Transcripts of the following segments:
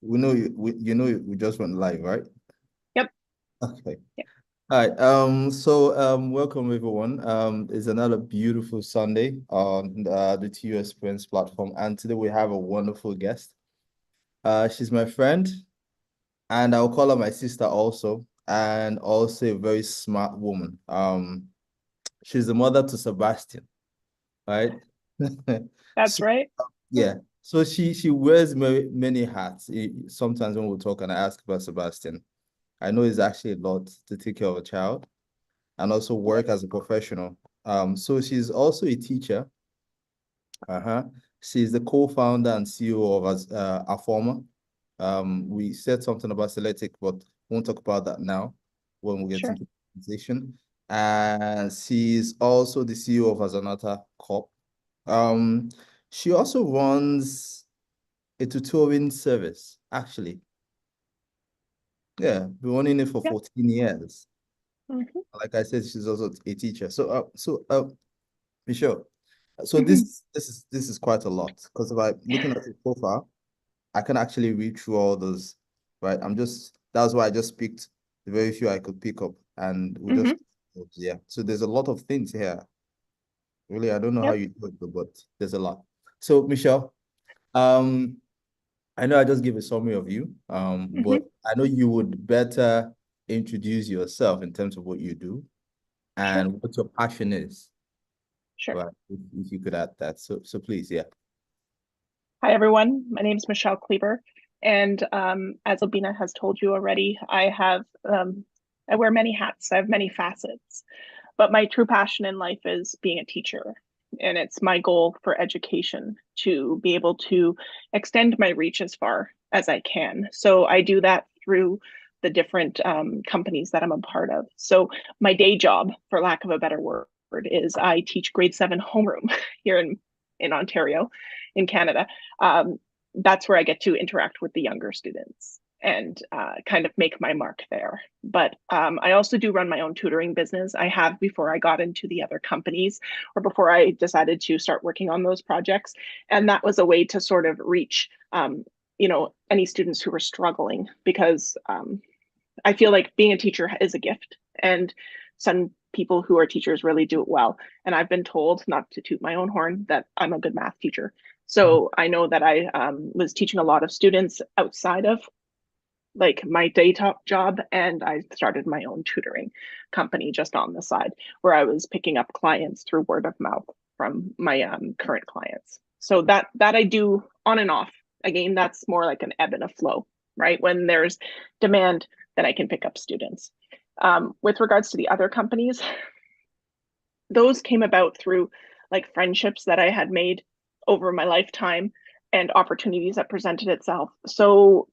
We just went live, right? Yep. Okay. Yeah. All right. Welcome everyone. It's another beautiful Sunday on the TUS Prince platform, and today we have a wonderful guest. She's my friend, and I'll call her my sister also, and also a very smart woman. She's the mother to Sebastian, right? That's So right. yeah. So she wears many hats. Sometimes when we talk and I ask about Sebastian. I know it's actually a lot to take care of a child and also work as a professional. So she's also a teacher. Uh-huh. She's the co-founder and CEO of Aforma. We said something about Selectic, but we won't talk about that now when we get Sure. into the conversation. And she's also the CEO of Azanata Corp. Um, she also runs a tutoring service, actually. Yeah, been running it for Yep. 14 years. Hmm. Like I said, she's also a teacher. Michelle, so Hmm. this is quite a lot because if I looking at your profile, I can actually read through all those, right? That's why I just picked the very few I could pick up, and we just Hmm. yeah. So there's a lot of things here. Really, I don't know how Yep. you do it, but there's a lot. So Michelle, um, I know I just gave a summary of you, Hmm. but I know you would better introduce yourself in terms of what you do Sure. and what your passion is. Sure. Right. If you could add that. So please, yeah. Hi, everyone. My name is Michelle Klieber. And as Albina has told you already, I wear many hats. I have many facets. But my true passion in life is being a teacher. And it's my goal for education to be able to extend my reach as far as I can. So I do that through the different companies that I'm a part of. So my day job, for lack of a better word, is I teach grade 7 homeroom here in Ontario, in Canada. That's where I get to interact with the younger students and kind of make my mark there. But I also do run my own tutoring business. I have before I got into the other companies or before I decided to start working on those projects. And that was a way to sort of reach, any students who were struggling because I feel like being a teacher is a gift. And some people who are teachers really do it well. And I've been told, not to toot my own horn, that I'm a good math teacher. So I know that I was teaching a lot of students outside of like my day top job, and I started my own tutoring company just on the side where I was picking up clients through word of mouth from my current clients. So that I do on and off. Again, that's more like an ebb and a flow, right? When there's demand, then I can pick up students. With regards to the other companies, those came about through like friendships that I had made over my lifetime and opportunities that presented itself. So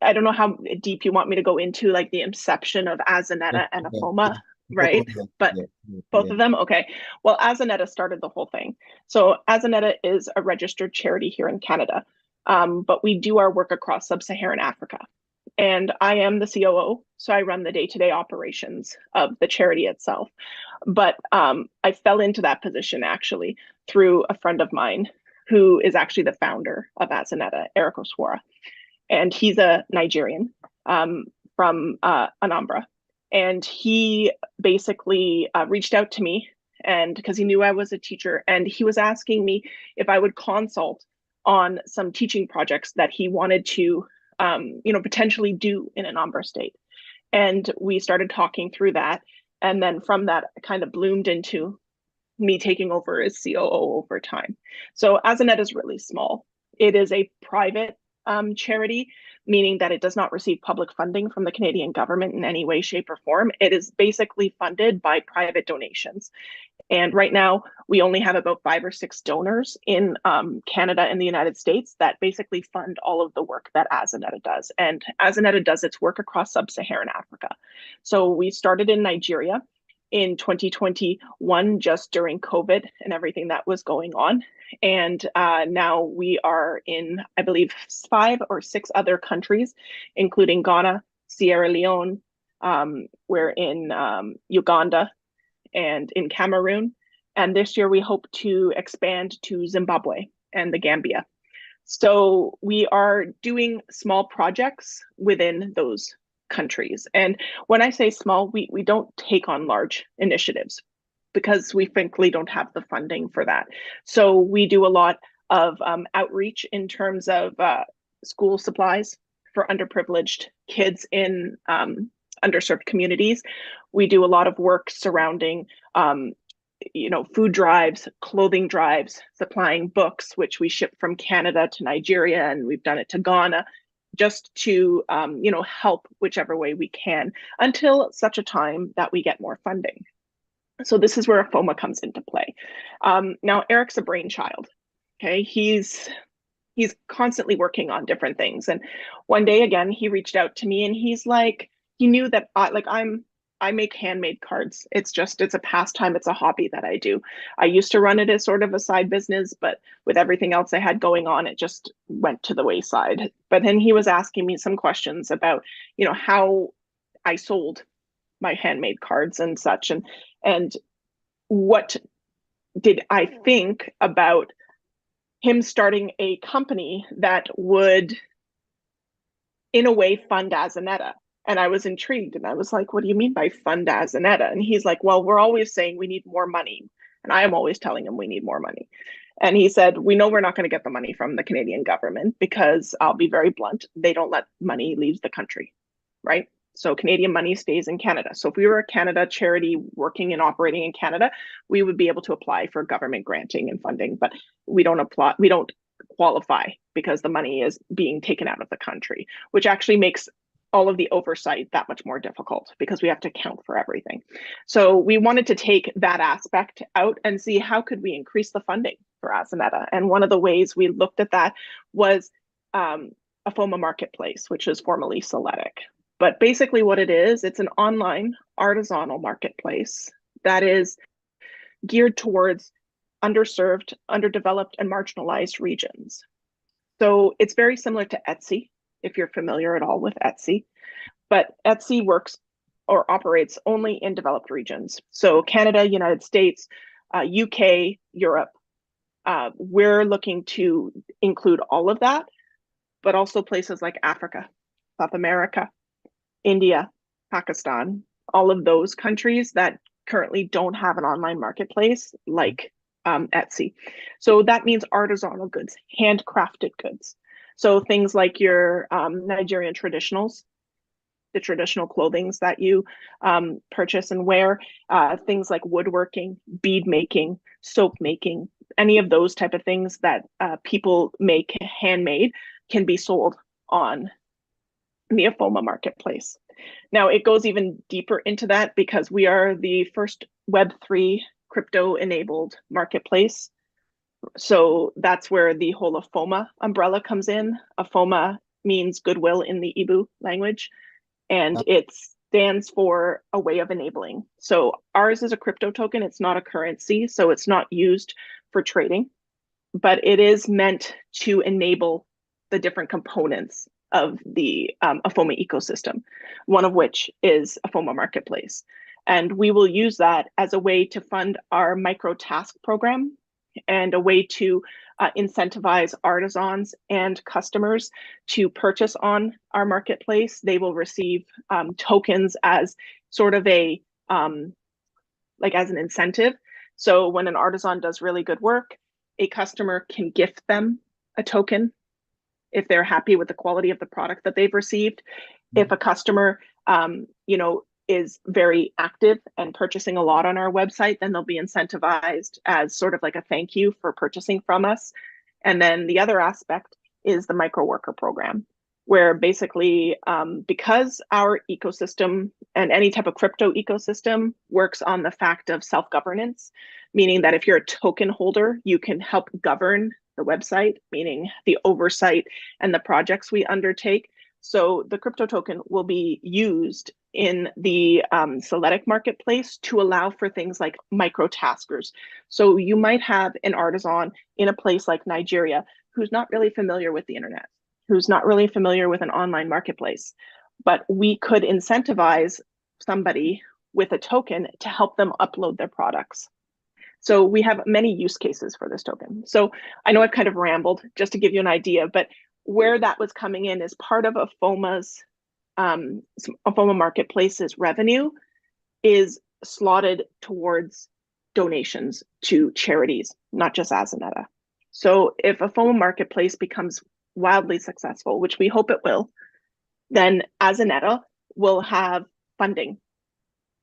I don't know how deep you want me to go into like the inception of Yeah, Azanetta and yeah, Afoma, yeah. Both right? of them. But Yeah, yeah, both yeah. of them, okay. Well, Azanetta started the whole thing. So Azanetta is a registered charity here in Canada, but we do our work across sub-Saharan Africa. And I am the COO, so I run the day-to-day operations of the charity itself. But I fell into that position actually through a friend of mine who is actually the founder of Azanetta, Eric Oswara, and he's a Nigerian from Anambra. And he basically reached out to me, and because he knew I was a teacher, and he was asking me if I would consult on some teaching projects that he wanted to, potentially do in Anambra State. And we started talking through that, and then from that, kind of bloomed into me taking over as COO over time. So Azanet is really small. It is a private charity, meaning that it does not receive public funding from the Canadian government in any way, shape, or form. It is basically funded by private donations. And right now, we only have about 5 or 6 donors in Canada and the United States that basically fund all of the work that Azanetta does. And Azanetta does its work across sub Saharan Africa. So we started in Nigeria in 2021, just during COVID and everything that was going on. And now we are in, I believe, 5 or 6 other countries, including Ghana, Sierra Leone. We're in Uganda and in Cameroon. And this year we hope to expand to Zimbabwe and the Gambia. So we are doing small projects within those countries. And when I say small, we don't take on large initiatives because we frankly don't have the funding for that. So we do a lot of outreach in terms of school supplies for underprivileged kids in underserved communities. We do a lot of work surrounding food drives, clothing drives, supplying books, which we ship from Canada to Nigeria, and we've done it to Ghana, just to help whichever way we can until such a time that we get more funding. So this is where AFOMA comes into play. Now Eric's a brainchild. Okay, he's constantly working on different things, and one day again he reached out to me and he's like, he knew that I make handmade cards. It's a pastime, it's a hobby that I do. I used to run it as sort of a side business, but with everything else I had going on, it just went to the wayside. But then he was asking me some questions about, how I sold my handmade cards and such, and what did I think about him starting a company that would, in a way, fund Azanetta. And I was intrigued and I was like, what do you mean by fund Azanetta? And he's like, well, we're always saying we need more money. And I am always telling him we need more money. And he said, we know we're not going to get the money from the Canadian government because I'll be very blunt, they don't let money leave the country, right? So Canadian money stays in Canada. So if we were a Canada charity working and operating in Canada, we would be able to apply for government granting and funding, but we don't qualify because the money is being taken out of the country, which actually makes all of the oversight that much more difficult because we have to account for everything. So we wanted to take that aspect out and see how could we increase the funding for Azanetta. And one of the ways we looked at that was AFOMA Marketplace, which is formerly Soletic. But basically what it is, it's an online artisanal marketplace that is geared towards underserved, underdeveloped, and marginalized regions. So it's very similar to Etsy, if you're familiar at all with Etsy. But Etsy works or operates only in developed regions. So Canada, United States, UK, Europe. We're looking to include all of that, but also places like Africa, South America, India, Pakistan, all of those countries that currently don't have an online marketplace like Etsy. So that means artisanal goods, handcrafted goods. So things like your Nigerian traditionals, the traditional clothings that you purchase and wear, things like woodworking, bead making, soap making, any of those type of things that people make handmade can be sold on the AFOMA marketplace. Now it goes even deeper into that because we are the first Web3 crypto enabled marketplace. So that's where the whole AFOMA umbrella comes in. AFOMA means goodwill in the Ibu language, and it stands for a way of enabling. So ours is a crypto token. It's not a currency, so it's not used for trading, but it is meant to enable the different components of the AFOMA ecosystem, one of which is AFOMA Marketplace. And we will use that as a way to fund our micro task program and a way to incentivize artisans and customers to purchase on our marketplace. They will receive tokens as sort of a, like as an incentive. So when an artisan does really good work, a customer can gift them a token if they're happy with the quality of the product that they've received. If a customer, is very active and purchasing a lot on our website, then they'll be incentivized as sort of like a thank you for purchasing from us. And then the other aspect is the micro worker program, where basically, because our ecosystem and any type of crypto ecosystem works on the fact of self-governance, meaning that if you're a token holder, you can help govern the website, meaning the oversight and the projects we undertake. So the crypto token will be used in the Soletic marketplace to allow for things like micro taskers. So you might have an artisan in a place like Nigeria who's not really familiar with the internet, who's not really familiar with an online marketplace, but we could incentivize somebody with a token to help them upload their products. So we have many use cases for this token. So I know I've kind of rambled just to give you an idea, but where that was coming in is part of AFOMA Marketplace's revenue is slotted towards donations to charities, not just Azaneta. So if AFOMA Marketplace becomes wildly successful, which we hope it will, then Azaneta will have funding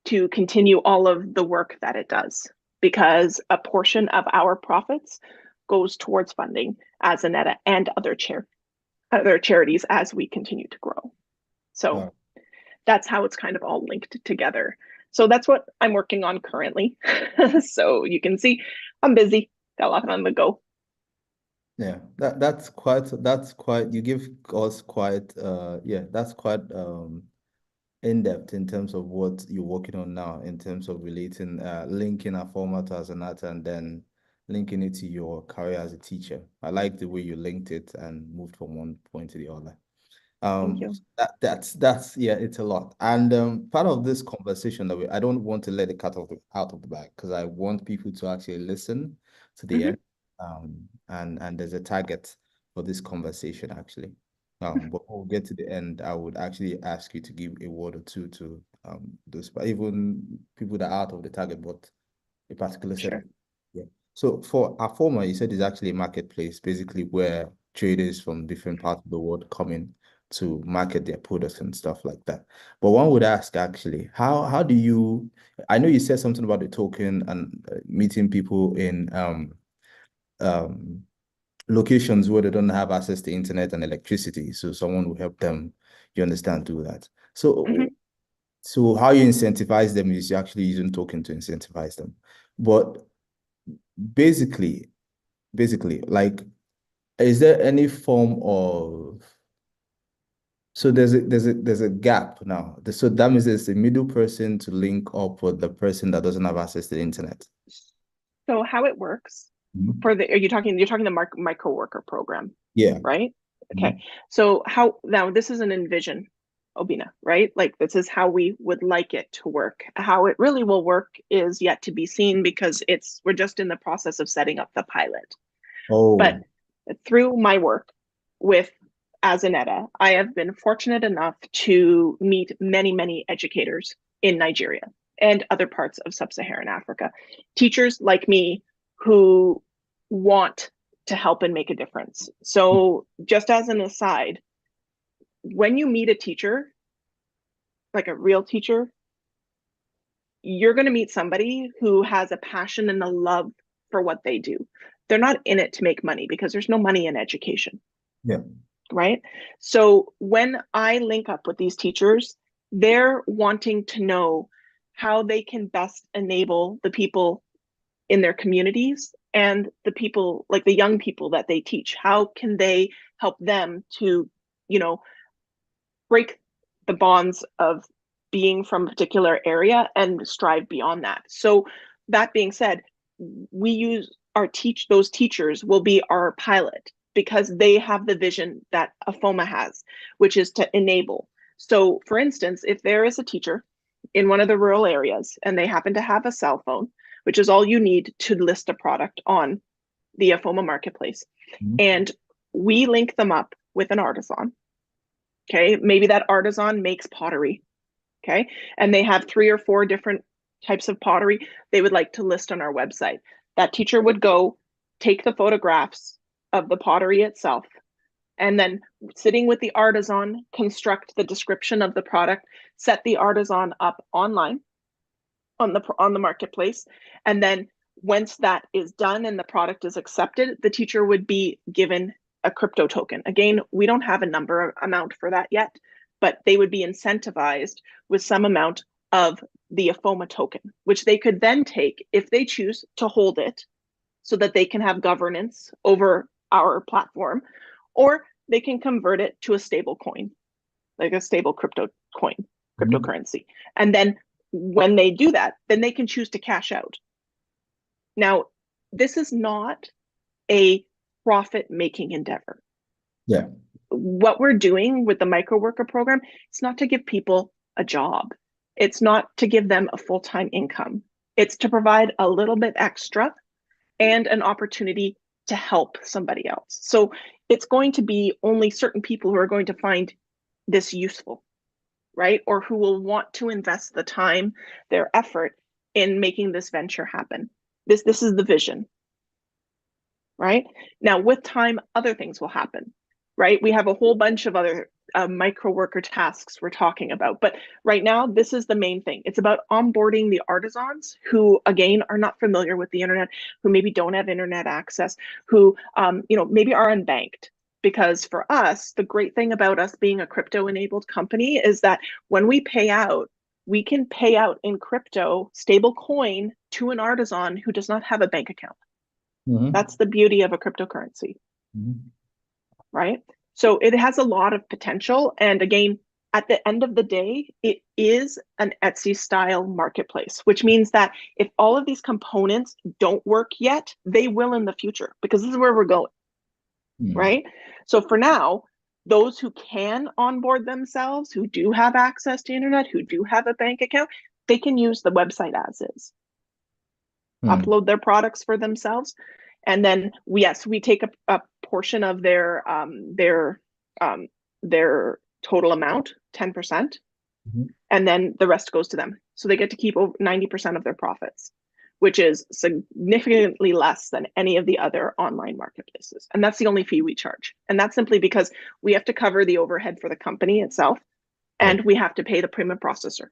to continue all of the work that it does, because a portion of our profits goes towards funding Azaneta and other charities as we continue to grow. So Wow. that's how it's kind of all linked together. So that's what I'm working on currently. So you can see I'm busy, got a lot on the go. Yeah, that's quite you give us quite yeah, that's quite in depth in terms of what you're working on now, in terms of relating linking a format as an art and then linking it to your career as a teacher. I like the way you linked it and moved from one point to the other. Thank you. That's yeah, it's a lot. And part of this conversation I don't want to let it cut out of the bag because I want people to actually listen to the Mm-hmm. end. And there's a target for this conversation actually. But when we get to the end, I would actually ask you to give a word or two to those, but even people that are out of the target, but a particular set of, Sure. yeah. So for Afoma, you said it's actually a marketplace, basically where traders from different parts of the world come in to market their products and stuff like that. But one would ask actually, how do you? I know you said something about the token and meeting people in um locations where they don't have access to internet and electricity, so someone will help them. You understand, do that. Mm-hmm. So how you incentivize them is you actually using token to incentivize them. But basically, like, is there any form of so there's a gap now. So that means there's a middle person to link up with the person that doesn't have access to the internet. So how it works Mhm. for the, you're talking the micro worker program, Yeah. right? Okay. Mhm. So how, now this is an envision, Obina, right? Like this is how we would like it to work. How it really will work is yet to be seen because we're just in the process of setting up the pilot. But Oh, through my work with Azaneta, I have been fortunate enough to meet many, many educators in Nigeria and other parts of sub-Saharan Africa. Teachers like me who want to help and make a difference. So just as an aside, when you meet a teacher, like a real teacher, you're going to meet somebody who has a passion and a love for what they do. They're not in it to make money because there's no money in education, yeah. right? So when I link up with these teachers, they're wanting to know how they can best enable the people in their communities and the people, like the young people that they teach. How can they help them to, you know, break the bonds of being from a particular area and strive beyond that? So that being said, we use those teachers will be our pilot because they have the vision that AFOMA has, which is to enable. So for instance, if there is a teacher in one of the rural areas and they happen to have a cell phone, which is all you need to list a product on the AFOMA marketplace, Mhm. and we link them up with an artisan. Okay, maybe that artisan makes pottery. Okay, and they have 3 or 4 different types of pottery they would like to list on our website. That teacher would go take the photographs of the pottery itself and then, sitting with the artisan, construct the description of the product, set the artisan up online on the marketplace, and then once that is done and the product is accepted, the teacher would be given a crypto token. Again, we don't have a number amount for that yet, but they would be incentivized with some amount of the AFOMA token, which they could then take if they choose to hold it so that they can have governance over our platform, or they can convert it to a stable coin, like a stable coin, Mhm. cryptocurrency. And then when they do that, then they can choose to cash out. Now, this is not a profit making endeavor. Yeah. What we're doing with the micro worker program, it's not to give people a job. It's not to give them a full-time income. It's to provide a little bit extra and an opportunity to help somebody else. So it's going to be only certain people who are going to find this useful, right? Or who will want to invest the time, their effort in making this venture happen. This is the vision, right? Now, with time, other things will happen, right? We have a whole bunch of other micro worker tasks we're talking about, but right now, this is the main thing. It's about onboarding the artisans who, again, are not familiar with the internet, who maybe don't have internet access, who, maybe are unbanked. Because for us, the great thing about us being a crypto-enabled company is that when we pay out, we can pay out in crypto stable coin to an artisan who does not have a bank account. Mhm. That's the beauty of a cryptocurrency, Mhm. right? So it has a lot of potential. And again, at the end of the day, it is an Etsy style marketplace, which means that if all of these components don't work yet, they will in the future, because this is where we're going, Mhm. right? So for now, those who can onboard themselves, who do have access to internet, who do have a bank account, they can use the website as is, Mhm. upload their products for themselves, and then yes, we take a portion of um, their total amount, 10%, Mhm. and then the rest goes to them. So they get to keep over 90% of their profits, which is significantly less than any of the other online marketplaces. And that's the only fee we charge. And that's simply because we have to cover the overhead for the company itself, Yeah. and we have to pay the payment processor.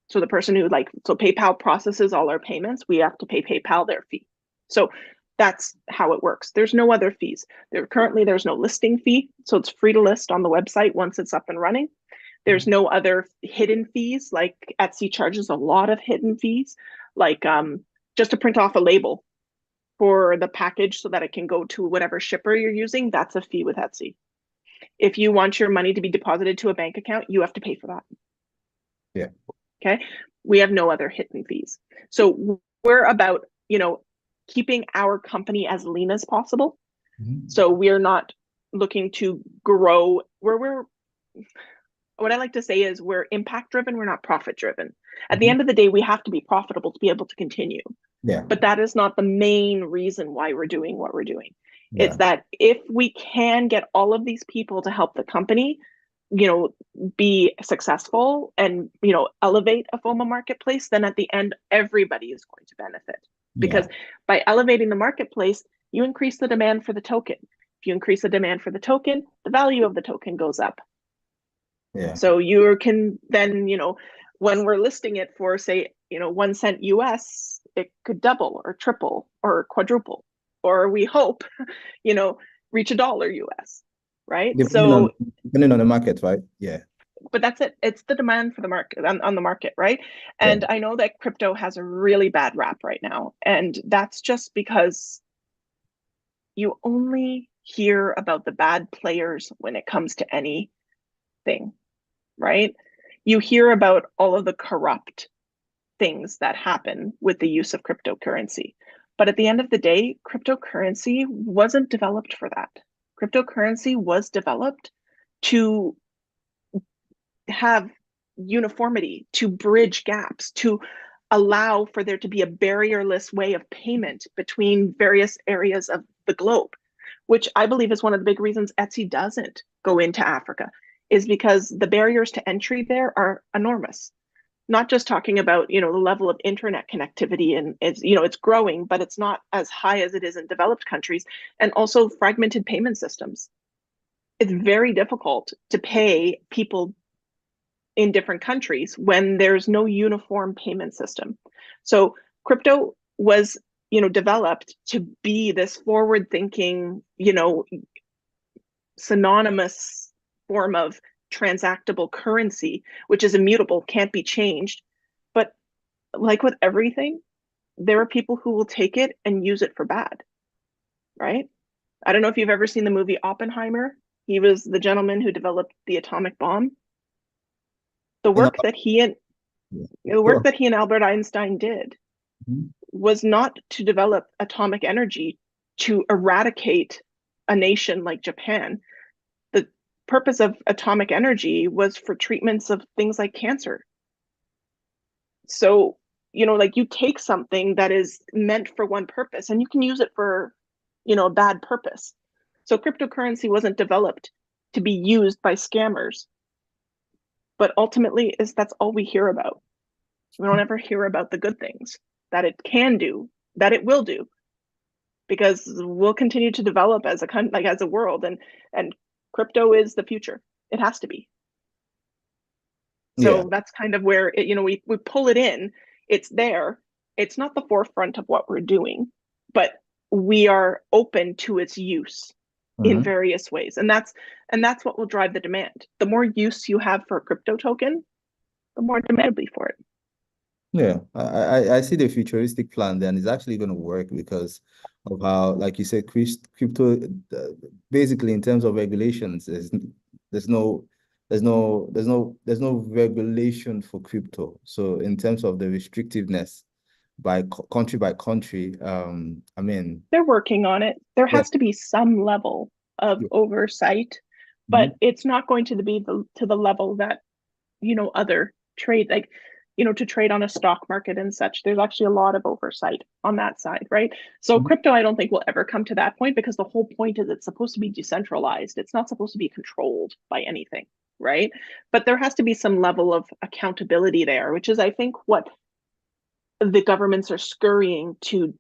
So the person who so PayPal processes all our payments, we have to pay PayPal their fee. So that's how it works. There's no other fees. There's no listing fee. So it's free to list on the website once it's up and running. There's no other hidden fees, like Etsy charges a lot of hidden fees, like just to print off a label for the package so that it can go to whatever shipper you're using. That's a fee with Etsy. If you want your money to be deposited to a bank account, you have to pay for that. Yeah. Okay. We have no other hidden fees. So we're about, keeping our company as lean as possible. Mhm. So we're not looking to grow. What I like to say is we're impact driven, we're not profit driven. At the Mhm. end of the day, we have to be profitable to be able to continue. Yeah. But that is not the main reason why we're doing what we're doing. It's Yeah. that if we can get all of these people to help the company, be successful and, elevate a FOMO marketplace, then at the end, everybody is going to benefit. Because Yeah. by elevating the marketplace, you increase the demand for the token. If you increase the demand for the token, the value of the token goes up. Yeah. So you can then, when we're listing it for, say, 1 cent US, it could double or triple or quadruple, or we hope, you know, reach $1 US, right? Depending on So, depending on the market, right? Yeah. but that's it. It's the demand for the market on the market, right? Yeah. And I know that crypto has a really bad rap right now. And that's just because you only hear about the bad players when it comes to anything, right? You hear about all of the corrupt things that happen with the use of cryptocurrency. But at the end of the day, cryptocurrency wasn't developed for that. Cryptocurrency was developed to have uniformity, to bridge gaps, to allow for there to be a barrierless way of payment between various areas of the globe, which I believe is one of the big reasons Etsy doesn't go into Africa, is because the barriers to entry there are enormous. Not just talking about, the level of internet connectivity, and it's growing, but it's not as high as it is in developed countries, and also fragmented payment systems. It's very difficult to pay people in different countries when there's no uniform payment system. So crypto was, developed to be this forward thinking, synonymous form of transactable currency, which is immutable, can't be changed. But like with everything, there are people who will take it and use it for bad, right? I don't know if you've ever seen the movie Oppenheimer. He was the gentleman who developed the atomic bomb. The You know, work that he and yeah. the Go work on. that he and Albert Einstein did Mhm. was not to develop atomic energy to eradicate a nation like Japan. The purpose of atomic energy was for treatments of things like cancer. So like you take something that is meant for one purpose and you can use it for, a bad purpose. So cryptocurrency wasn't developed to be used by scammers, but ultimately is that's all we hear about. We don't ever hear about the good things that it can do, that it will do, because we'll continue to develop as a world, and crypto is the future. It has to be. Yeah. So that's kind of where we pull it in. It's there. It's not the forefront of what we're doing, but we are open to its use in Mhm. various ways. And that's what will drive the demand. The more use you have for a crypto token, the more demand will be for it. Yeah, I see the futuristic plan then it's actually going to work because of how, like you said, crypto, basically in terms of regulations, there's no, there's no regulation for crypto. So in terms of the restrictiveness country by country, I mean, They're working on it. There yeah, has to be some level of yeah. oversight, but Mhm. it's not going to be to the level that other trade, like to trade on a stock market and such. There's actually a lot of oversight on that side, right? So Mhm. crypto, I don't think will ever come to that point, because the whole point is it's supposed to be decentralized. It's not supposed to be controlled by anything, right? But there has to be some level of accountability there, which is, I think, what the governments are scurrying to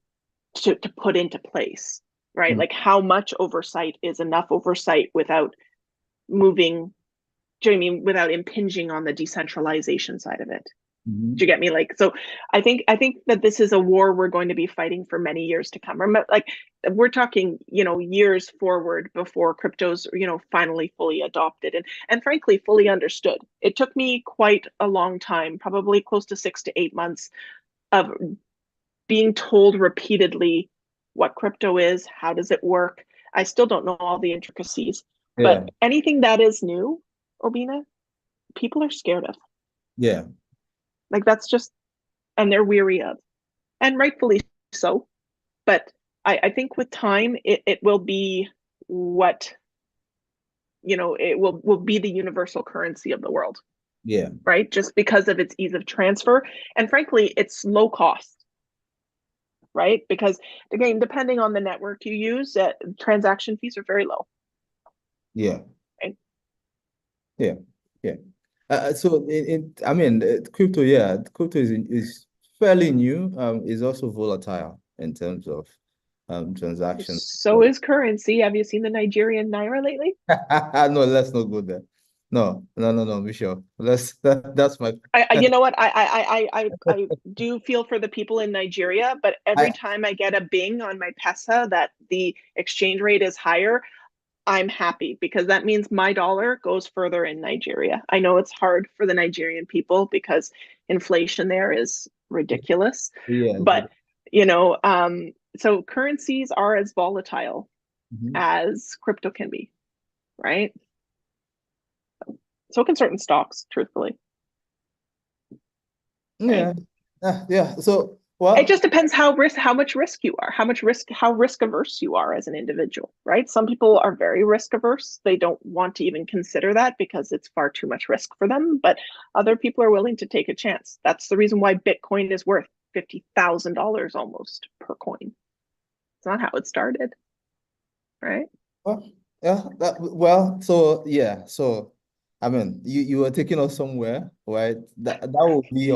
put into place, right? Mhm. Like how much oversight is enough oversight without moving, do you know what I mean, without impinging on the decentralization side of it. Do you Mhm. get me? Like, so I think that this is a war we're going to be fighting for many years to come. Remember, like we're talking, years forward before crypto's, finally fully adopted and frankly fully understood. It took me quite a long time, probably close to 6 to 8 months of being told repeatedly what crypto is, how does it work. I still don't know all the intricacies, but Yeah, anything that is new, Obina, people are scared of. yeah, Like that's just, and they're weary of, and rightfully so. But I think with time, it will be what, it will be the universal currency of the world, yeah, right? Just because of its ease of transfer. And frankly, it's low cost, right? Because again, depending on the network you use, transaction fees are very low, yeah, right? yeah, yeah. So I mean, crypto, yeah, crypto is fairly new. Is also volatile in terms of transactions. So is currency. Have you seen the Nigerian naira lately? No, let's not go there. No, no, no, no, Michelle. That's my You know what? I do feel for the people in Nigeria, but every I time I get a bing on my Pesa that the exchange rate is higher, I'm happy, because that means my dollar goes further in Nigeria. I know it's hard for the Nigerian people because inflation there is ridiculous, yeah. but so currencies are as volatile Mhm. as crypto can be, right? So can certain stocks, truthfully, right? Yeah. Yeah. So It well, just depends how much risk you are, how risk averse you are as an individual, right? Some people are very risk averse. They don't want to even consider that because it's far too much risk for them, but other people are willing to take a chance. That's the reason why Bitcoin is worth $50,000 almost per coin. It's not how it started, right? well, yeah, so yeah, so I mean, you were taking us somewhere, right? That will be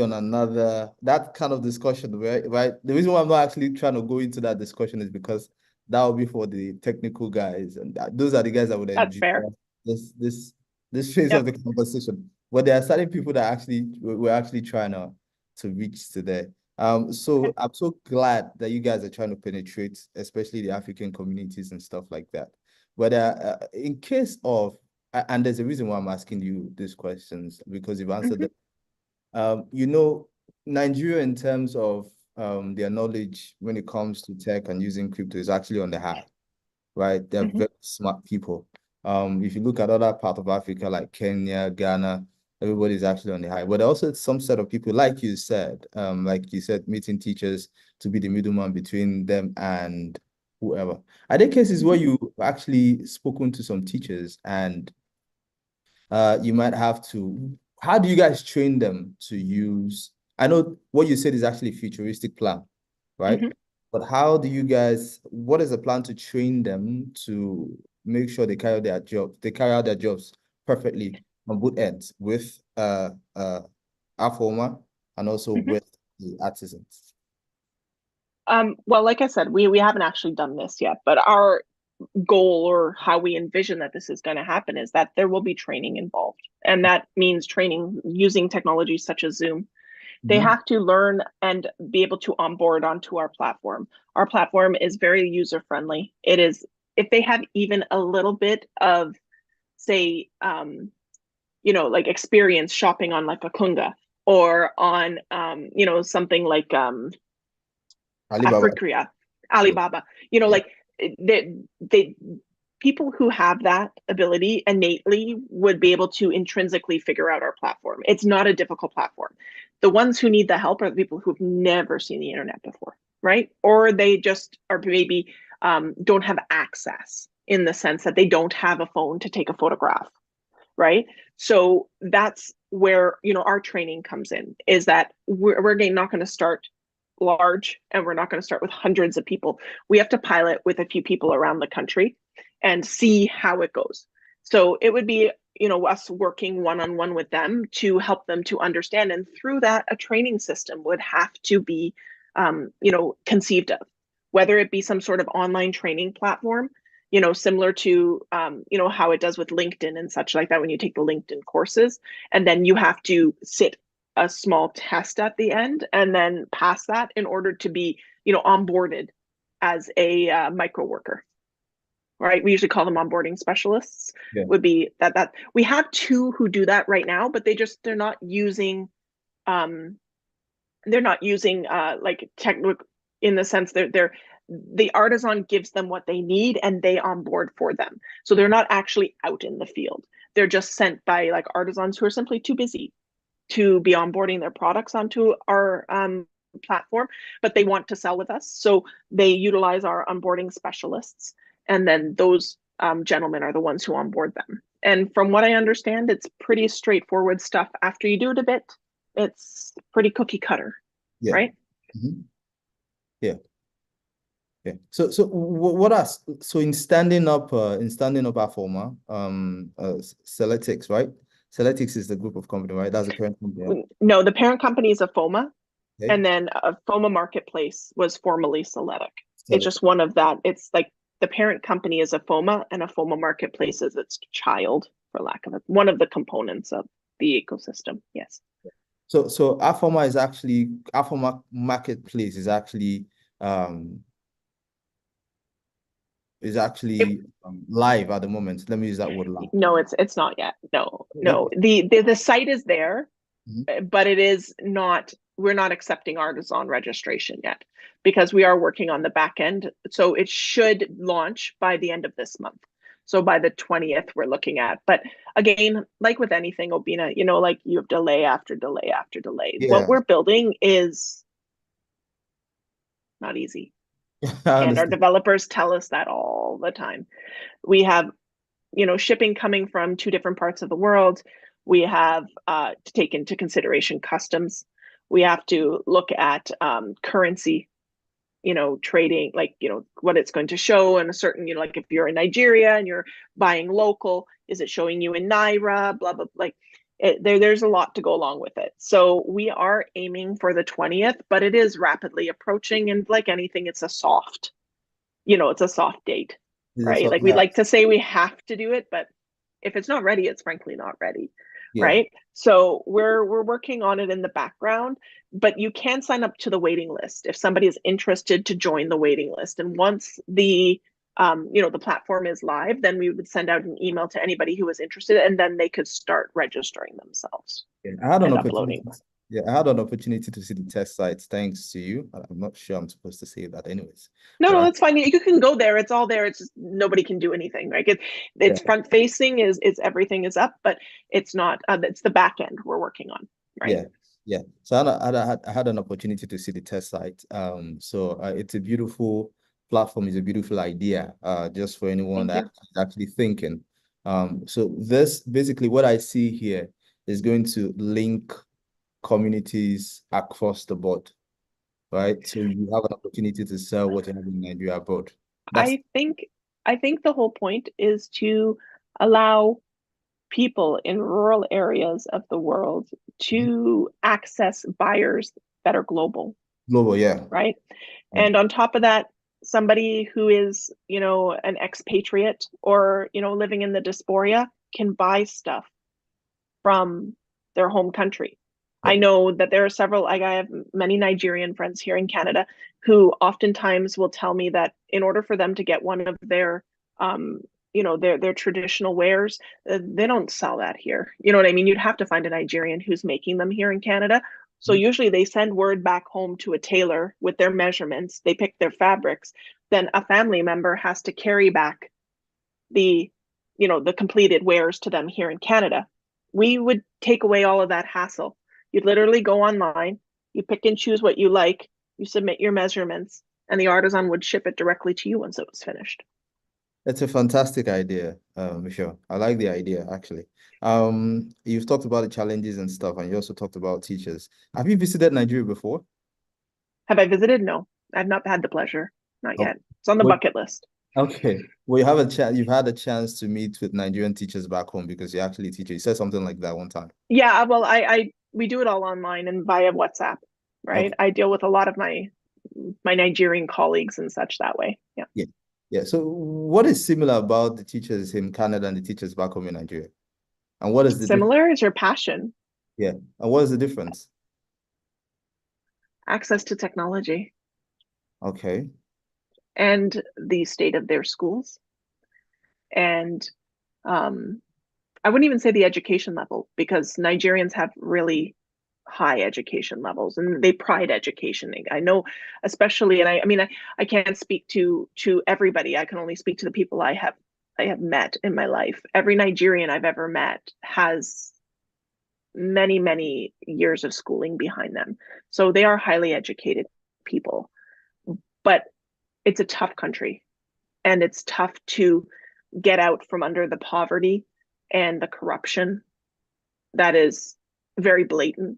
on another that kind of discussion, right? Right. The reason why I'm not actually trying to go into that discussion is because that will be for the technical guys, and those are the guys that would That's enjoy fair. this this this phase of Yep. the conversation. But there are certain people that actually we're actually trying to reach today. So Okay. I'm so glad that you guys are trying to penetrate, especially the African communities and stuff like that. But in case of, and there's a reason why I'm asking you these questions because you've answered Mm-hmm. them. Nigeria in terms of their knowledge when it comes to tech and using crypto is actually on the high, right? They're Mm-hmm. very smart people. If you look at other part of Africa like Kenya, Ghana, everybody's actually on the high. But also some set of people, like you said, meeting teachers to be the middleman between them and whoever. Are there cases where Mm-hmm. you actually spoken to some teachers and you might have to how do you guys train them to use? I know what you said is actually a futuristic plan, right? Mhm. But how do you guys, what is the plan to train them to make sure they carry their job, they carry out their jobs perfectly on both ends with Afoma and also Mhm. with the artisans? Well, like I said, we haven't actually done this yet, but our goal or how we envision that this is going to happen is that there will be training involved. And that means training using technologies such as Zoom. They Mhm. have to learn and be able to onboard onto our platform. Our platform is very user friendly. It is, if they have even a little bit of, say, like experience shopping on like a Kunga or on, something like Alibaba. Afrikria, Yeah. Alibaba, Yeah. like they people who have that ability innately would be able to intrinsically figure out our platform. It's not a difficult platform. The ones who need the help are the people who've never seen the internet before, right? Or they just are maybe don't have access in the sense that they don't have a phone to take a photograph, right? So that's where our training comes in, is that we're again not going to start large, and we're not going to start with hundreds of people. We have to pilot with a few people around the country and see how it goes. So it would be us working one-on-one with them to help them to understand, and through that a training system would have to be conceived of, whether it be some sort of online training platform, similar to how it does with LinkedIn and such like that, when you take the LinkedIn courses and then you have to sit a small test at the end and then pass that in order to be onboarded as a micro worker, right? We usually call them onboarding specialists. Yeah. Would be that we have two who do that right now, but they're not using um like technical, in the sense they're the artisan gives them what they need and they onboard for them, so they're not actually out in the field. They're just sent by like artisans who are simply too busy to be onboarding their products onto our platform, but they want to sell with us, so they utilize our onboarding specialists, and then those gentlemen are the ones who onboard them. And from what I understand, it's pretty straightforward stuff. After you do it a bit, it's pretty cookie cutter, Yeah. right? Mhm. Yeah. Yeah. So what are so in standing up Afoma, Celetics, right? Celetics is the group of company, right? That's the parent company, right? No, the parent company is a FOMA, Okay. and then a FOMA marketplace was formerly Celetic. It's Celetics. just one of that. It's like the parent company is a FOMA, and a FOMA marketplace is its child, for lack of it, one of the components of the ecosystem. Yes. So Afoma is actually Afoma Marketplace um is It, actually live at the moment. Let me use that word live. no, it's not yet. No, That, no. The site is there, mhm. but it is not, we're not accepting artisan registration yet, because we are working on the back end. So it should launch by the end of this month. So by the 20th, we're looking at. But again, like with anything, Obina, like you have delay after delay after delay. What Yeah, we're building is not easy. I And our understand. developers tell us that all the time. We have shipping coming from two different parts of the world. We have to take into consideration customs. We have to look at currency, trading, like, what it's going to show in a certain, like if you're in Nigeria and you're buying local, is it showing you in Naira, blah, blah, like there's a lot to go along with it. So we are aiming for the 20th, but it is rapidly approaching. And like anything, it's a soft date, right? Like we'd Yeah, like to say we have to do it, but if it's not ready, it's frankly not ready, yeah. right? So we're working on it in the background, but you can sign up to the waiting list if somebody is interested to join the waiting list. And once the platform is live, then we would send out an email to anybody who was interested, and then they could start registering themselves Yeah, I had an and opportunity. uploading. Yeah, I had an opportunity to see the test sites thanks to you. I'm not sure I'm supposed to say that anyways, No, but no, that's fine. You can go there. It's all there. It's just nobody can do anything. Like it's yeah, front facing, is everything is up, but it's not. It's the back end we're working on, right? yeah, yeah. So I had an opportunity to see the test site. So it's a beautiful platform. It's a beautiful idea. Just for anyone Thank that you. is actually thinking. So this basically what I see here is going to link communities across the board, right? So you have an opportunity to sell what you have in Nigeria abroad. That's I think I think the whole point is to allow people in rural areas of the world to access buyers that are global, global, yeah. right? Yeah. And on top of that, somebody who is, an expatriate or, living in the diaspora can buy stuff from their home country. Yeah. I know that there are several, like I have many Nigerian friends here in Canada who oftentimes will tell me that in order for them to get one of their, their traditional wares, they don't sell that here. You know what I mean? You'd have to find a Nigerian who's making them here in Canada. So usually they send word back home to a tailor with their measurements. They pick their fabrics. Then a family member has to carry back the the completed wares to them here in Canada. We would take away all of that hassle. You'd literally go online, you pick and choose what you like, you submit your measurements, and the artisan would ship it directly to you once it was finished. It's a fantastic idea, Michelle. I like the idea actually. You've talked about the challenges and stuff, and you also talked about teachers. Have you visited Nigeria before? Have I visited? No, I've not had the pleasure. Not Oh, yet. It's on the well, bucket list. okay. Well, you have a chance. You've had a chance to meet with Nigerian teachers back home because you actually teach. You said something like that one time. Yeah, well, I we do it all online and via WhatsApp, right? Okay. I deal with a lot of my Nigerian colleagues and such that way. Yeah. Yeah. Yeah. So, what is similar about the teachers in Canada and the teachers back home in Nigeria? And what is the difference? Similar is your passion, Yeah. And what is the difference? access to technology, Okay. and the state of their schools. And um, I wouldn't even say the education level because Nigerians have really high education levels and they pride education. I know, especially, and I mean, I can't speak to everybody. I can only speak to the people I have met in my life. Every Nigerian I've ever met has many, many years of schooling behind them. So they are highly educated people. But it's a tough country and it's tough to get out from under the poverty and the corruption that is very blatant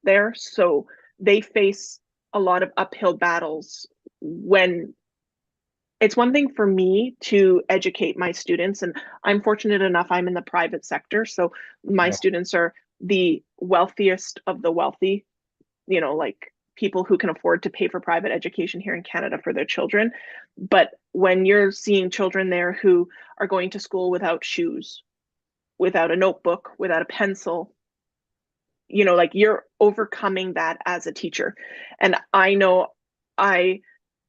there. So they face a lot of uphill battles when it's one thing for me to educate my students, and I'm fortunate enough I'm in the private sector, so my Yeah. students are the wealthiest of the wealthy, like people who can afford to pay for private education here in Canada for their children. But when you're seeing children there who are going to school without shoes, without a notebook, without a pencil, like you're overcoming that as a teacher. And I know I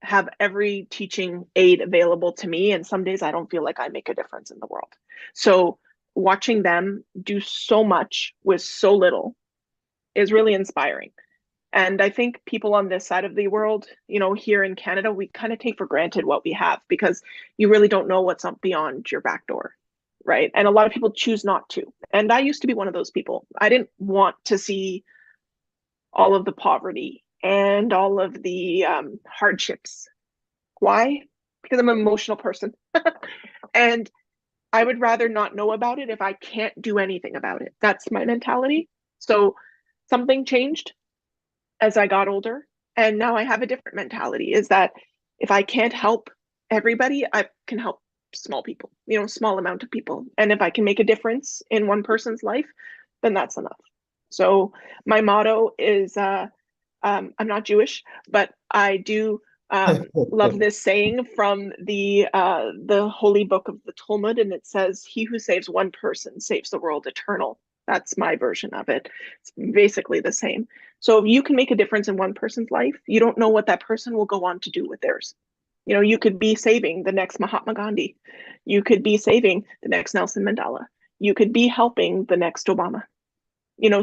have every teaching aid available to me, and some days I don't feel like I make a difference in the world. So watching them do so much with so little is really inspiring. And I think people on this side of the world, here in Canada, we kind of take for granted what we have because you really don't know what's up beyond your back door. Right. And a lot of people choose not to. And I used to be one of those people. I didn't want to see all of the poverty and all of the hardships. Why? Because I'm an emotional person. And I would rather not know about it if I can't do anything about it. That's my mentality. So something changed as I got older. And now I have a different mentality is that if I can't help everybody, I can help small people, small amount of people. And if I can make a difference in one person's life, then that's enough. So my motto is I'm not Jewish, but I do love this saying from the holy book of the Talmud, and it says, "He who saves one person saves the world eternal." That's my version of it. It's basically the same. So if you can make a difference in one person's life, you don't know what that person will go on to do with theirs. You could be saving the next Mahatma Gandhi. You could be saving the next Nelson Mandela. You could be helping the next Obama.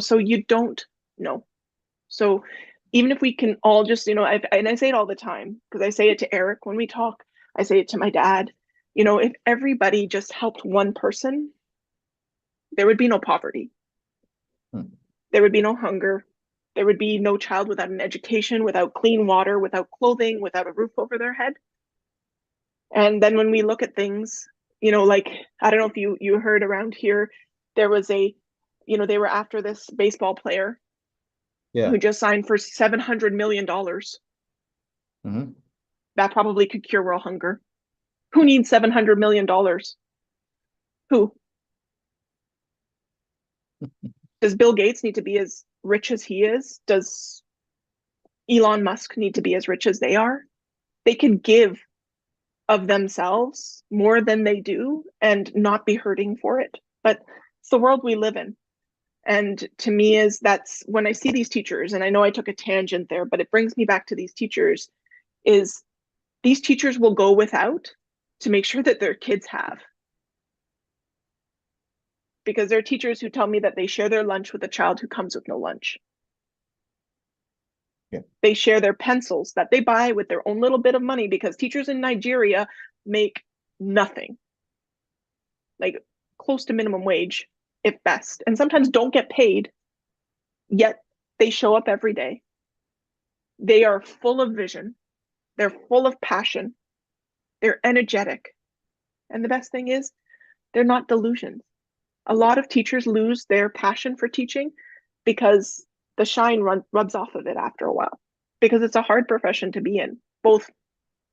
So you don't know. So even if we can all just, and I say it all the time because I say it to Eric when we talk, I say it to my dad, if everybody just helped one person, there would be no poverty. Hmm. There would be no hunger. There would be no child without an education, without clean water, without clothing, without a roof over their head. And then when we look at things, like I don't know if you heard around here, there was a they were after this baseball player Yeah. who just signed for $700 million. Hmm. That probably could cure world hunger. Who needs $700 million? Who? Does Bill Gates need to be as rich as he is? Does Elon Musk need to be as rich as they are? They can give of themselves more than they do and not be hurting for it. But it's the world we live in. And to me, that's when I see these teachers, and I know I took a tangent there, but it brings me back to these teachers, is these teachers will go without to make sure that their kids have. Because there are teachers who tell me that they share their lunch with a child who comes with no lunch. Yeah. They share their pencils that they buy with their own little bit of money, because teachers in Nigeria make nothing, like close to minimum wage, if best, and sometimes don't get paid, yet they show up every day. They are full of vision. They're full of passion. They're energetic. And the best thing is, they're not delusions. A lot of teachers lose their passion for teaching because the shine rubs off of it after a while, because it's a hard profession to be in, both